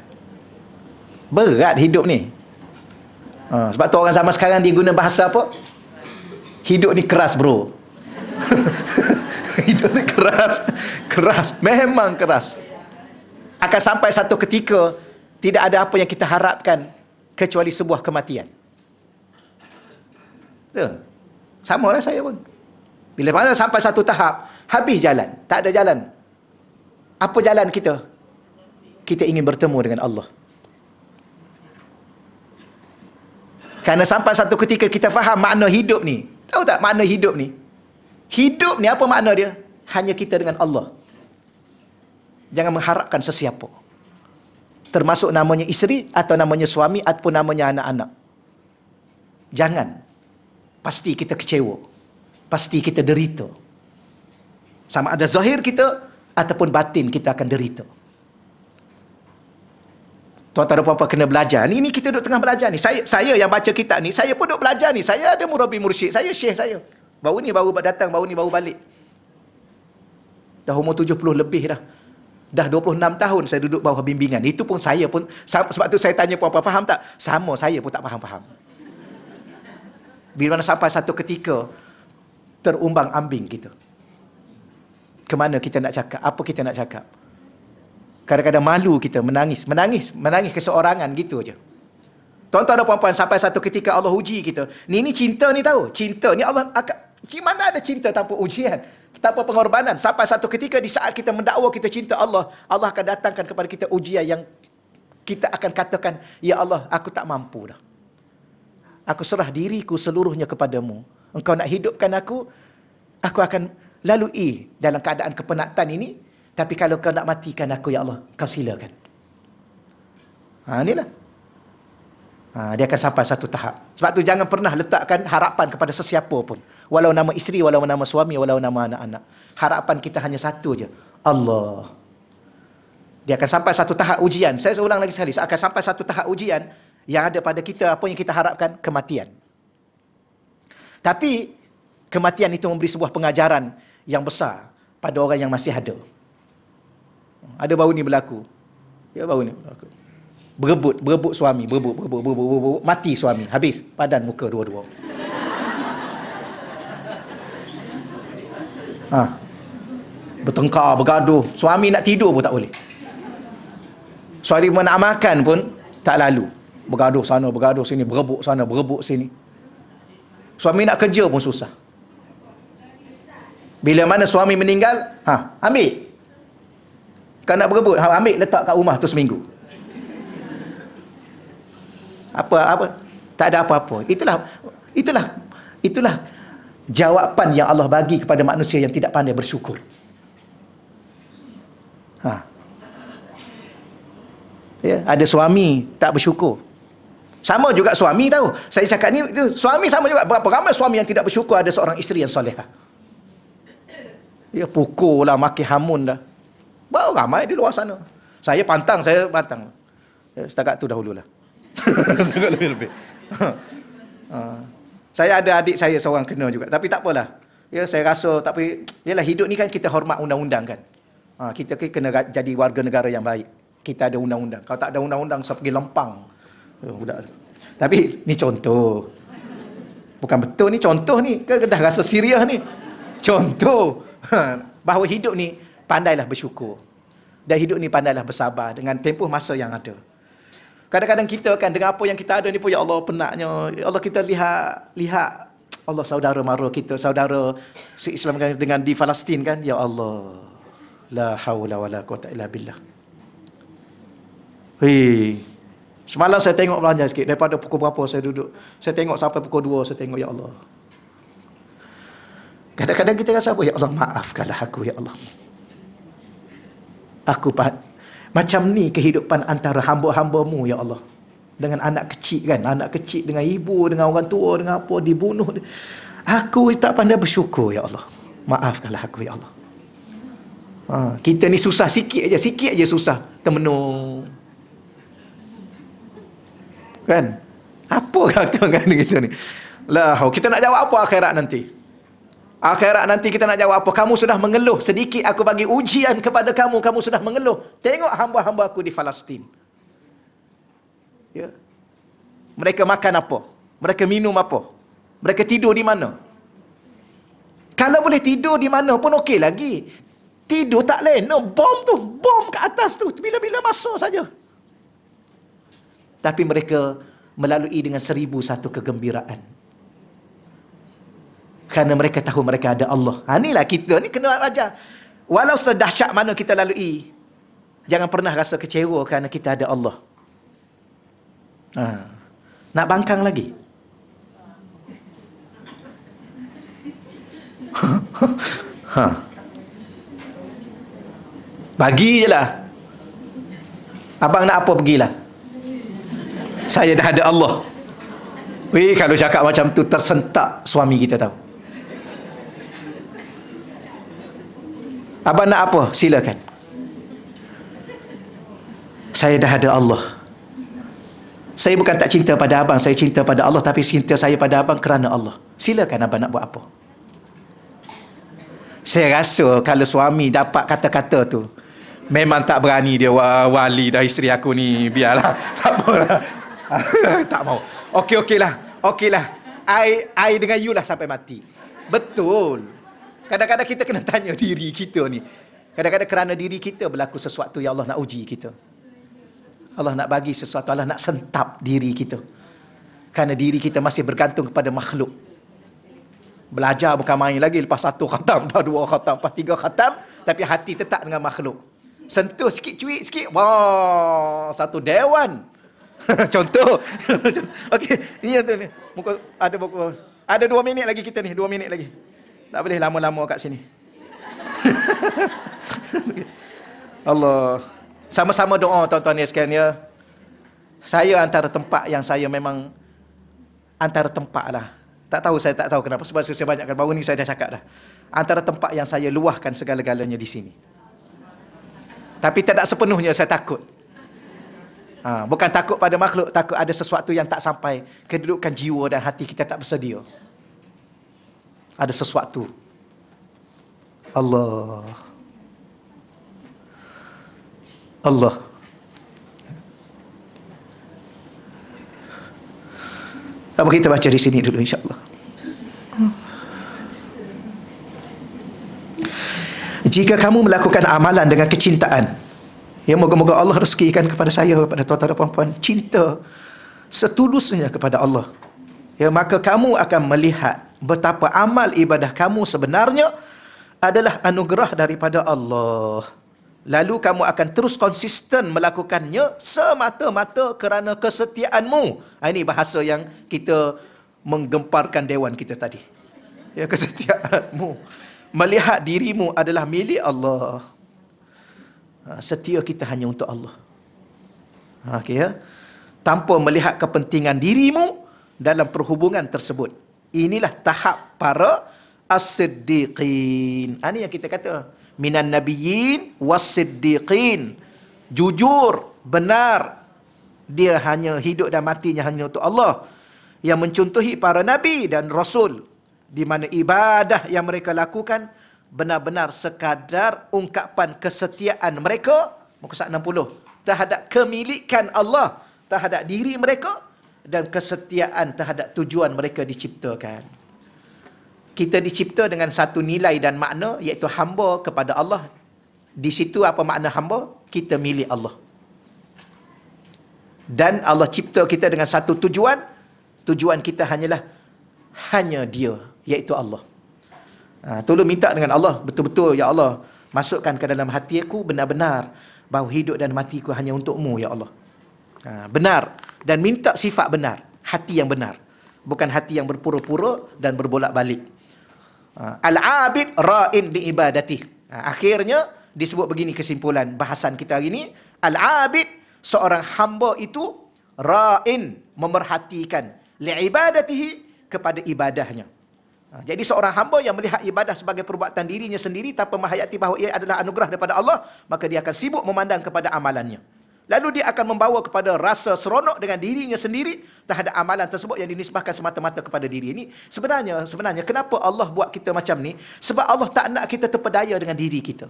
Berat hidup ni. Sebab tu orang zaman sekarang dia guna bahasa apa? Hidup ni keras bro. Hidup ni keras. Memang keras. Akan sampai satu ketika tidak ada apa yang kita harapkan kecuali sebuah kematian. Betul? Sama lah saya pun. Bila mana sampai satu tahap, habis jalan, tak ada jalan. Apa jalan kita? Kita ingin bertemu dengan Allah. Kerana sampai satu ketika kita faham makna hidup ni. Tahu tak makna hidup ni? Hidup ni apa makna dia? Hanya kita dengan Allah. Jangan mengharapkan sesiapa. Termasuk namanya isteri, atau namanya suami, ataupun namanya anak-anak. Jangan. Pasti kita kecewa. Pasti kita derita. Sama ada zahir kita, ataupun batin kita akan derita. Tuan-tuan dan puan-puan kena belajar. Ini kita duduk tengah belajar ni. Saya yang baca kitab ni, saya pun duduk belajar ni. Saya ada murabi mursyid. Saya syekh saya. Baru datang, baru balik. Dah umur 70 lebih dah. Dah 26 tahun saya duduk bawah bimbingan. Itu pun saya pun, sebab tu saya tanya puan-puan, faham tak? Sama, saya pun tak faham-faham. Bila mana sampai satu ketika, terumbang ambing kita. Kemana kita nak cakap? Apa kita nak cakap? Kadang-kadang malu kita, menangis keseorangan gitu aja. Tuan-tuan dan puan-puan, sampai satu ketika Allah uji kita. Ni cinta ni tahu. Cinta ni Allah akan, mana ada cinta tanpa ujian, tanpa pengorbanan. Sampai satu ketika di saat kita mendakwa kita cinta Allah, Allah akan datangkan kepada kita ujian yang kita akan katakan, ya Allah, aku tak mampu dah. Aku serah diriku seluruhnya kepadamu. Engkau nak hidupkan aku akan lalui dalam keadaan kepenatan ini. Tapi kalau kau nak matikan aku, ya Allah, kau silakan. Inilah. Dia akan sampai satu tahap. Sebab tu jangan pernah letakkan harapan kepada sesiapa pun. Walau nama isteri, walau nama suami, walau nama anak-anak. Harapan kita hanya satu je. Allah. Dia akan sampai satu tahap ujian. Saya ulang lagi sekali. Akan sampai satu tahap ujian yang ada pada kita, apa yang kita harapkan? Kematian. Tapi, kematian itu memberi sebuah pengajaran yang besar pada orang yang masih ada. Ada baru ni berlaku. Ya, baru ni berlaku. Berebut suami, berebut, mati suami, habis padan muka dua-dua. Bertengkar, bergaduh, suami nak tidur pun tak boleh. Suami nak makan pun tak lalu. Bergaduh sana, bergaduh sini, berebut sana, berebut sini. Suami nak kerja pun susah. Bila mana suami meninggal, ambil. Kau nak berebut, ambil letak kat rumah tu seminggu. Apa? Tak ada apa-apa. Itulah jawapan yang Allah bagi kepada manusia yang tidak pandai bersyukur. Ya, ada suami tak bersyukur. Sama juga suami tahu. Saya cakap ni, suami sama juga. Berapa ramai suami yang tidak bersyukur ada seorang isteri yang solehah. Ya, pukul lah, maki hamun dah. Baru ramai di luar sana. Saya pantang. Ya, setakat tu dahululah. Setakat lebih-lebih. Saya ada adik saya seorang kena juga. Tapi tak apalah. Ya, saya rasa, tapi yalah, hidup ni kan kita hormat undang-undang kan. Kita kena jadi warga negara yang baik. Kita ada undang-undang. Kalau tak ada undang-undang, saya pergi lempang. Budak. Tapi ni contoh. Bukan betul ni, contoh ni. Dah rasa serius ni. Contoh. Bahawa hidup ni pandailah bersyukur. Dan hidup ni pandailah bersabar dengan tempoh masa yang ada. Kadang-kadang kita kan dengan apa yang kita ada ni pun, ya Allah, penatnya. Ya Allah, kita lihat Allah, saudara mara kita, saudara se-Islam dengan di Palestin kan. Ya Allah. La haula wala quwata illa billah. Semalam saya tengok belanja sikit. Daripada pukul berapa saya duduk. Saya tengok sampai pukul 2. Saya tengok, ya Allah. Kadang-kadang kita rasa apa? Ya Allah, maafkanlah aku, ya Allah. Aku macam ni kehidupan antara hamba-hambamu, ya Allah. Dengan anak kecil kan. Anak kecil dengan ibu, dengan orang tua, dengan apa, dibunuh. Aku tak pandai bersyukur, ya Allah. Maafkanlah aku, ya Allah. Kita ni susah sikit aja susah. Termenung. Kan? Apa kan kita ni? Lah, kita nak jawab apa akhirat nanti? Akhirat nanti kita nak jawab apa? Kamu sudah mengeluh. Sedikit aku bagi ujian kepada kamu. Kamu sudah mengeluh. Tengok hamba-hamba aku di Palestin. Ya. Mereka makan apa? Mereka minum apa? Mereka tidur di mana? Kalau boleh tidur di mana pun okey lagi. Tidur tak lena. Bom kat atas tu. Bila-bila masuk saja. Tapi mereka melalui dengan 1001 kegembiraan. Kerana mereka tahu mereka ada Allah. Inilah kita ni kena ajar. Walau sedahsyat mana kita lalui, jangan pernah rasa kecewa kerana kita ada Allah. Nak bangkang lagi? Bagi je lah. Abang nak apa pergilah. Saya dah ada Allah. Weh, kalau cakap macam tu tersentak suami kita tahu. Abang nak apa? Silakan. Saya dah ada Allah. Saya bukan tak cinta pada abang, saya cinta pada Allah, tapi cinta saya pada abang kerana Allah. Silakan abang nak buat apa. Saya rasa kalau suami dapat kata-kata tu, memang tak berani dia, wali dah isteri aku ni, biarlah. Tak apalah. Tak mau. Okeylah. I dengan you lah sampai mati. Betul. Kadang-kadang kita kena tanya diri kita ni. Kadang-kadang kerana diri kita berlaku sesuatu yang Allah nak uji kita. Allah nak bagi sesuatu, Allah nak sentap diri kita. Kerana diri kita masih bergantung kepada makhluk. Belajar bukan main lagi. Lepas 1 khatam, lepas 2 khatam, lepas 3 khatam. Tapi hati tetap dengan makhluk. Sentuh sikit, cuik sikit. Wah, satu dewan. Contoh. Okey, ni tu ni. Ada 2 minit lagi kita ni, 2 minit lagi. Tak boleh lama-lama kat sini. Allah. Sama-sama doa tuan-tuan ni sekalian ya. Saya antara tempat yang saya memang antara tempat lah. Saya tak tahu kenapa, sebab saya banyak kan baru ni saya dah cakap dah. Antara tempat yang saya luahkan segala-galanya di sini. Tapi tidak sepenuhnya saya takut. Bukan takut pada makhluk, takut ada sesuatu yang tak sampai, kedudukan jiwa dan hati kita tak bersedia. Ada sesuatu. Allah. Apa kita baca di sini dulu insya-Allah. Jika kamu melakukan amalan dengan kecintaan, ya, moga-moga Allah rezekikan kepada saya, kepada tuan-tuan dan puan-puan, cinta setulusnya kepada Allah. Ya, maka kamu akan melihat betapa amal ibadah kamu sebenarnya adalah anugerah daripada Allah. Lalu kamu akan terus konsisten melakukannya semata-mata kerana kesetiaanmu. Ini bahasa yang kita menggemparkan dewan kita tadi. Ya, kesetiaanmu. Melihat dirimu adalah milik Allah. Setia kita hanya untuk Allah. Okey ya. Tanpa melihat kepentingan dirimu dalam perhubungan tersebut. Inilah tahap para as-siddiqin. Ini yang kita kata. Minan nabiyyin was-siddiqin. Jujur, benar. Dia hanya hidup dan matinya hanya untuk Allah. Yang mencontohi para nabi dan rasul. Di mana ibadah yang mereka lakukan benar-benar sekadar ungkapan kesetiaan mereka, muka surat 60, terhadap kemilikan Allah terhadap diri mereka dan kesetiaan terhadap tujuan mereka diciptakan. Kita dicipta dengan satu nilai dan makna, iaitu hamba kepada Allah. Di situ apa makna hamba? Kita milik Allah. Dan Allah cipta kita dengan satu tujuan. Tujuan kita hanya Dia, iaitu Allah. Tolong minta dengan Allah, betul-betul ya Allah, masukkan ke dalam hati aku benar-benar bahawa hidup dan matiku hanya untuk-Mu ya Allah. Benar. Dan minta sifat benar. Hati yang benar. Bukan hati yang berpura-pura dan berbolak-balik. Al-abid ra'in bi ibadati. Akhirnya disebut begini kesimpulan bahasan kita hari ini. Al-abid, seorang hamba itu ra'in, memerhatikan li ibadatihi, kepada ibadahnya. Jadi seorang hamba yang melihat ibadah sebagai perbuatan dirinya sendiri tanpa menghayati bahawa ia adalah anugerah daripada Allah, maka dia akan sibuk memandang kepada amalannya. Lalu dia akan membawa kepada rasa seronok dengan dirinya sendiri terhadap amalan tersebut yang dinisbahkan semata-mata kepada diri ini. Sebenarnya kenapa Allah buat kita macam ni? Sebab Allah tak nak kita terpedaya dengan diri kita.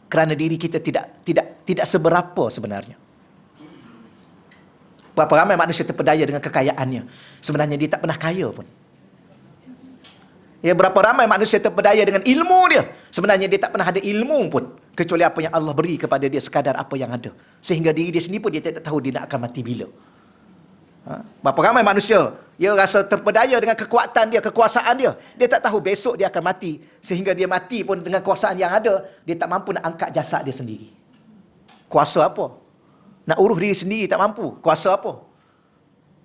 Kerana diri kita tidak seberapa sebenarnya. Berapa ramai manusia terpedaya dengan kekayaannya. Sebenarnya dia tak pernah kaya pun. Ya, berapa ramai manusia terpedaya dengan ilmu dia. Sebenarnya dia tak pernah ada ilmu pun. Kecuali apa yang Allah beri kepada dia, sekadar apa yang ada. Sehingga diri dia sendiri pun dia tak tahu dia nak akan mati bila. Berapa ramai manusia, dia rasa terpedaya dengan kekuatan dia, kekuasaan dia. Dia tak tahu besok dia akan mati. Sehingga dia mati pun dengan kuasaan yang ada, dia tak mampu nak angkat jasad dia sendiri. Kuasa apa? Nak urus diri sendiri tak mampu. Kuasa apa?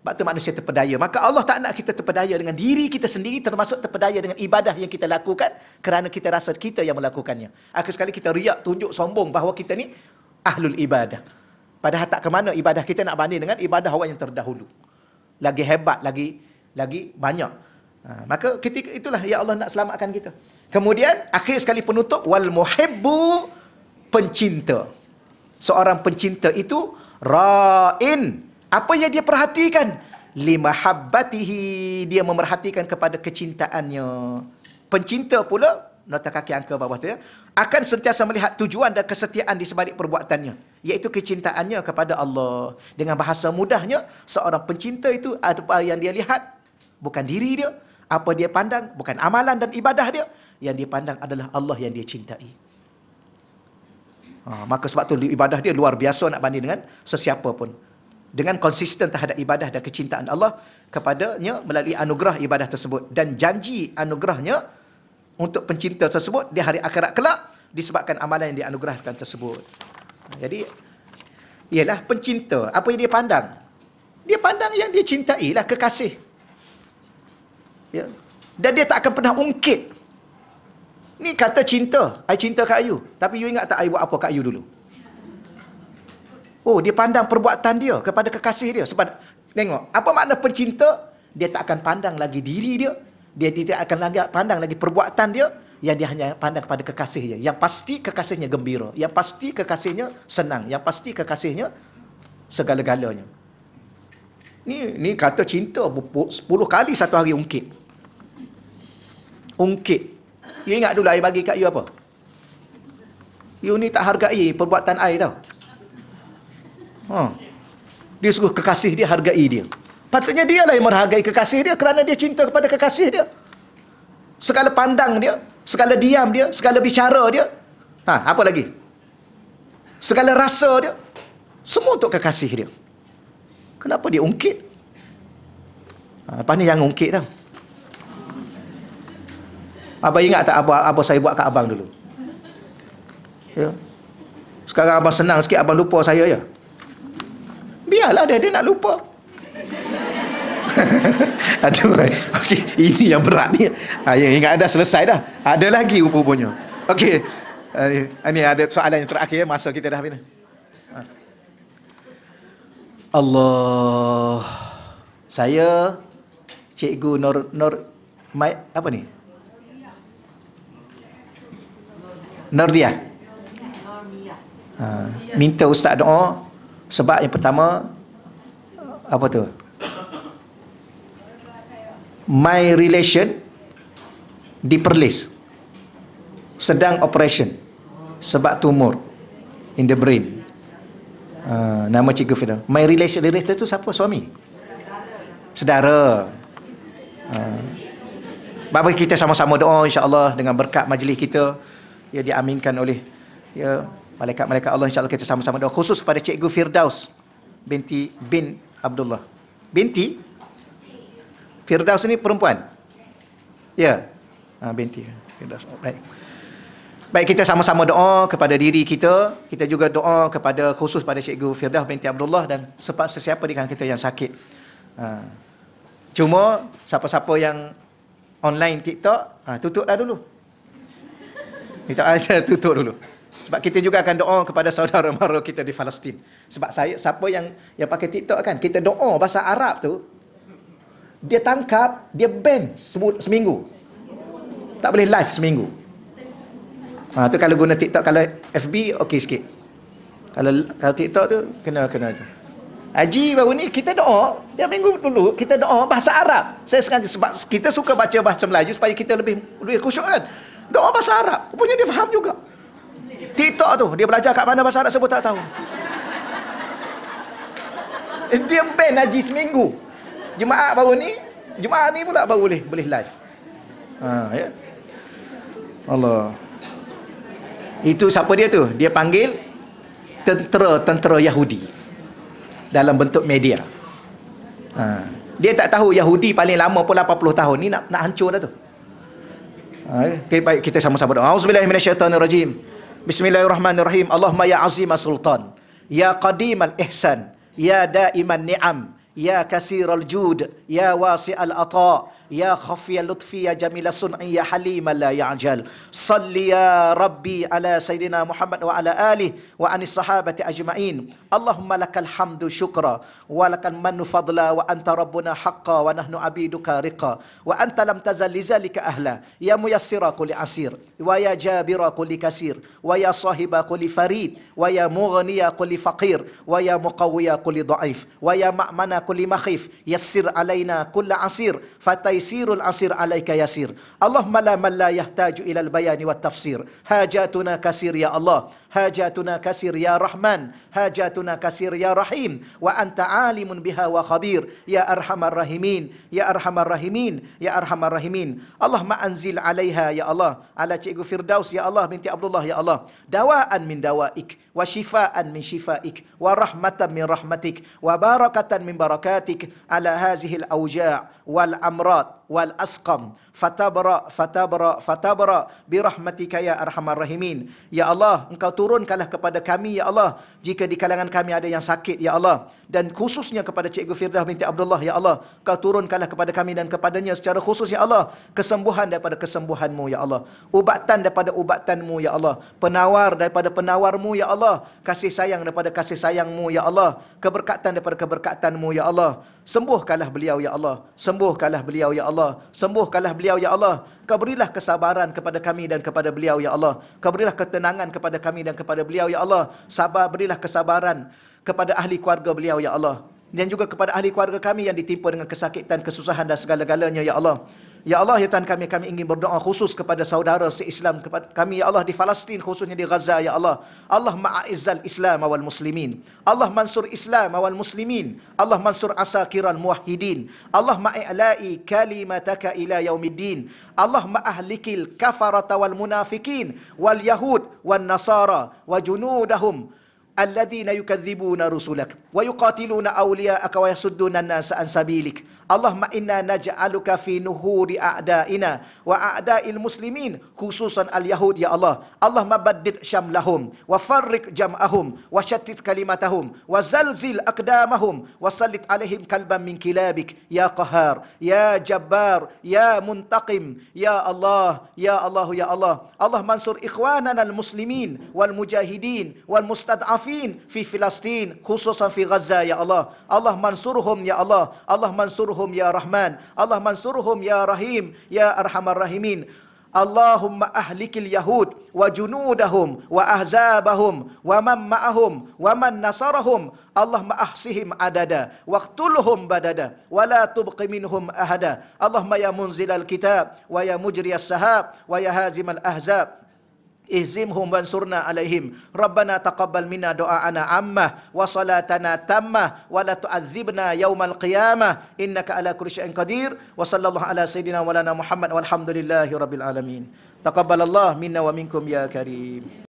Sebab tu manusia terpedaya. Maka Allah tak nak kita terpedaya dengan diri kita sendiri, termasuk terpedaya dengan ibadah yang kita lakukan, kerana kita rasa kita yang melakukannya. Akhir sekali kita riak, tunjuk, sombong bahawa kita ni ahlul ibadah. Padahal tak ke mana ibadah kita nak banding dengan ibadah orang yang terdahulu. Lagi hebat, lagi banyak. Maka ketika itulah ya Allah nak selamatkan kita. Kemudian akhir sekali penutup, wal muhibbu, pencinta. Seorang pencinta itu ra'in. Apa yang dia perhatikan? Limahabbatihi, dia memerhatikan kepada kecintaannya. Pencinta pula, nota kaki angka bawah tu ya, akan sentiasa melihat tujuan dan kesetiaan di sebalik perbuatannya, iaitu kecintaannya kepada Allah. Dengan bahasa mudahnya, seorang pencinta itu apa yang dia lihat bukan diri dia, apa dia pandang bukan amalan dan ibadah dia, yang dia pandang adalah Allah yang dia cintai. Maka sebab tu ibadah dia luar biasa nak banding dengan sesiapa pun. Dengan konsisten terhadap ibadah dan kecintaan Allah kepadanya melalui anugerah ibadah tersebut. Dan janji anugerahnya untuk pencinta tersebut di hari akhirat kelak disebabkan amalan yang dianugerahkan tersebut. Jadi, ialah pencinta. Apa yang dia pandang? Dia pandang yang dia cintai lah, kekasih. Ya. Dan dia tak akan pernah ungkit. Ni kata cinta. I cinta kat you. Tapi you ingat tak I buat apa kat you dulu? Oh, dia pandang perbuatan dia kepada kekasih dia. Sebab, tengok, apa makna pencinta? Dia tak akan pandang lagi diri dia. Dia tidak akan lagi pandang lagi perbuatan dia. Yang dia hanya pandang kepada kekasih dia. Yang pasti kekasihnya gembira. Yang pasti kekasihnya senang. Yang pasti kekasihnya segala-galanya. Ni kata cinta 10 kali satu hari ungkit. Ungkit. You ingat dulu I bagi kat you apa? You ni tak hargai perbuatan I tau. Dia suruh kekasih dia hargai dia. Patutnya dia lah yang menghargai kekasih dia, kerana dia cinta kepada kekasih dia. Segala pandang dia, segala diam dia, segala bicara dia, apa lagi? Segala rasa dia, semua untuk kekasih dia. Kenapa dia ungkit? Lepas ni jangan ungkit tau. Abang ingat tak apa saya buat kat abang dulu? Ya. Sekarang abang senang sikit, abang lupa saya je. Biarlah dia nak lupa. Aduh, okay. Ini yang berat ni. Yang ingat dah selesai dah. Ada lagi rupa-rupanya. Okey. Ini ada soalan yang terakhir, masa kita dah habis. Allah. Saya Cikgu apa ni? Nordiah. Minta ustaz doa sebab yang pertama apa tu? My relation di Perlis sedang operation sebab tumor in the brain. Nama Cikgu Firdaus. My relation tu siapa? Suami? Saudara. Bapak kita sama-sama doa insya-Allah dengan berkat majlis kita, ya diaminkan oleh ya malaikat-malaikat Allah, insya-Allah kita sama-sama doa khusus kepada Cikgu Firdaus bin Abdullah. Binti Firdaus ni perempuan. Ya. Binti Firdaus. Baik. Baik, kita sama-sama doa kepada diri kita. Kita juga doa kepada khusus pada Cikgu Firdaus binti Abdullah dan sesiapa di kalangan kita yang sakit. Cuma siapa-siapa yang online TikTok, tutuplah dulu. Kita tutup dulu. Sebab kita juga akan doa kepada saudara mara kita di Palestin. Sebab siapa yang pakai TikTok kan, kita doa bahasa Arab tu, dia tangkap, dia ban seminggu. Tak boleh live seminggu. Tu kalau guna TikTok. Kalau FB okey sikit. Kalau TikTok tu kena tu. Haji baru ni kita doa, dia minggu dulu kita doa bahasa Arab. Saya sengaja sebab kita suka baca bahasa Melayu supaya kita lebih khusyuk kan. Doa bahasa Arab. Rupanya dia faham juga. TikTok tu dia belajar kat mana bahasa Arab sebut tak tahu. Dia ban haji seminggu. Jemaah ni pula baru boleh live. Ya. Allah. Itu siapa dia tu? Dia panggil tentera Yahudi dalam bentuk media. Dia tak tahu Yahudi paling lama pun 80 tahun ni nak hancur dah tu. Okay, baik, kita sama-sama doa. Auzubillahi minasyaitonirrajim. Bismillahirrahmanirrahim. Allahumma ya azimah sultan, ya qadimal ihsan, ya daiman ni'am, ya kasiral jud, ya wasi'al ata, ya khafiyal lutfi, ya jamila sun'i, ya haliman la ya'jal. Salli ya Rabbi ala Sayyidina Muhammad wa ala alihi wa anis sahabati ajma'in. Allahumma lakal hamdu syukra wa lakal mannu fadla wa anta rabbuna haqqa wa nahnu abiduka riqa wa anta lam tazal lizalika ahla ya muyassira kulli asir wa ya jabira kulli kasir wa ya sahiba kulli farid wa ya mughniya kulli faqir wa ya muqawwiya kulli dha'if wa ya ma'mana kulli makhif yassir alaina kulla asir fataysirul asir alaika yasir. Allahumma la man la yahtaju ila al-bayani wat tafsir. Hajatuna kasir ya Allah, hajatuna kasir ya Rahman, hajatuna kasir ya Rahim, wa anta alimun biha wa khabir ya arhamar rahimin, ya arhamar rahimin, ya arhamar rahimin. Allahumma anzil alaiha ya Allah, ala Cikgu Firdaus ya Allah binti Abdullah ya Allah, dawaan min dawaik wa shifaan min shifaik wa rahmatan min rahmatik wa barakatan min barakatik ala hazihi al-awja' wal amrad wal asqam fatabra birahmatika ya arhamar rahimin. Ya Allah, engkau turunkanlah kepada kami ya Allah jika di kalangan kami ada yang sakit ya Allah, dan khususnya kepada Cikgu Firdaus binti Abdullah ya Allah, kau turunkanlah kepada kami dan kepadanya secara khusus ya Allah kesembuhan daripada kesembuhanmu ya Allah, ubatan daripada ubatanmu ya Allah, penawar daripada penawarmu ya Allah, kasih sayang daripada kasih sayangmu ya Allah, keberkatan daripada keberkatanmu ya Allah. Sembuhkanlah beliau ya Allah, sembuhkanlah beliau ya Allah, sembuhkanlah beliau ya Allah. Kau berilah kesabaran kepada kami dan kepada beliau ya Allah. Kau berilah ketenangan kepada kami dan kepada beliau ya Allah. Berilah kesabaran kepada ahli keluarga beliau ya Allah, dan juga kepada ahli keluarga kami yang ditimpa dengan kesakitan, kesusahan dan segala-galanya ya Allah. Ya Allah, ya Tuhan kami ingin berdoa khusus kepada saudara se-Islam kepada kami ya Allah di Palestin, khususnya di Gaza ya Allah. Allah ma'izzal Islam wal muslimin, Allah mansur Islam wal muslimin, Allah mansur asakiran muwahhidin, Allah ma'i'la'i kalimataka ila yaumiddin, Allah ma'ahlikil kafarata wal munafikin wal yahud wal nasara wa junudahum الذين يكذبون رسلك ويقاتلون أولياءك ويصدون الناس عن سبيلك. اللهم إنا نجعلك في نهور أعدائنا وأعداء المسلمين خصوصا اليهود يا الله. اللهم بدد شملهم وفرق جمعهم وشتت كلمتهم وزلزل أقدامهم وسلط عليهم كلبا من كلابك يا قهار يا جبار يا منتقم يا الله يا الله يا الله. اللهم انصر إخواننا المسلمين والمجاهدين والمستضعفين في فلسطين خصوصا في غزة يا الله. الله منصرهم يا الله، الله منصرهم يا رحمن، الله منصرهم يا رحيم يا أرحم الراحمين. اللهم أهلك اليهود وجنودهم وأحزابهم ومن معهم ومن نصرهم. اللهم أحصهم عددا واقتلهم بددا ولا تبق منهم أحدا. اللهم يا منزل الكتاب ويا مجري السحاب ويا هازم الأحزاب ihzimhum wansurna alaihim. Rabbana taqabbal minna du'aana ammah wa salatana tammah wa la tu'adzibna yaumal qiyamah innaka ala kulli syai'in qadir. Wa sallallahu ala sayyidina wa lana Muhammad walhamdulillahi rabbil alamin. Taqabbalallah minna wa minkum ya karim.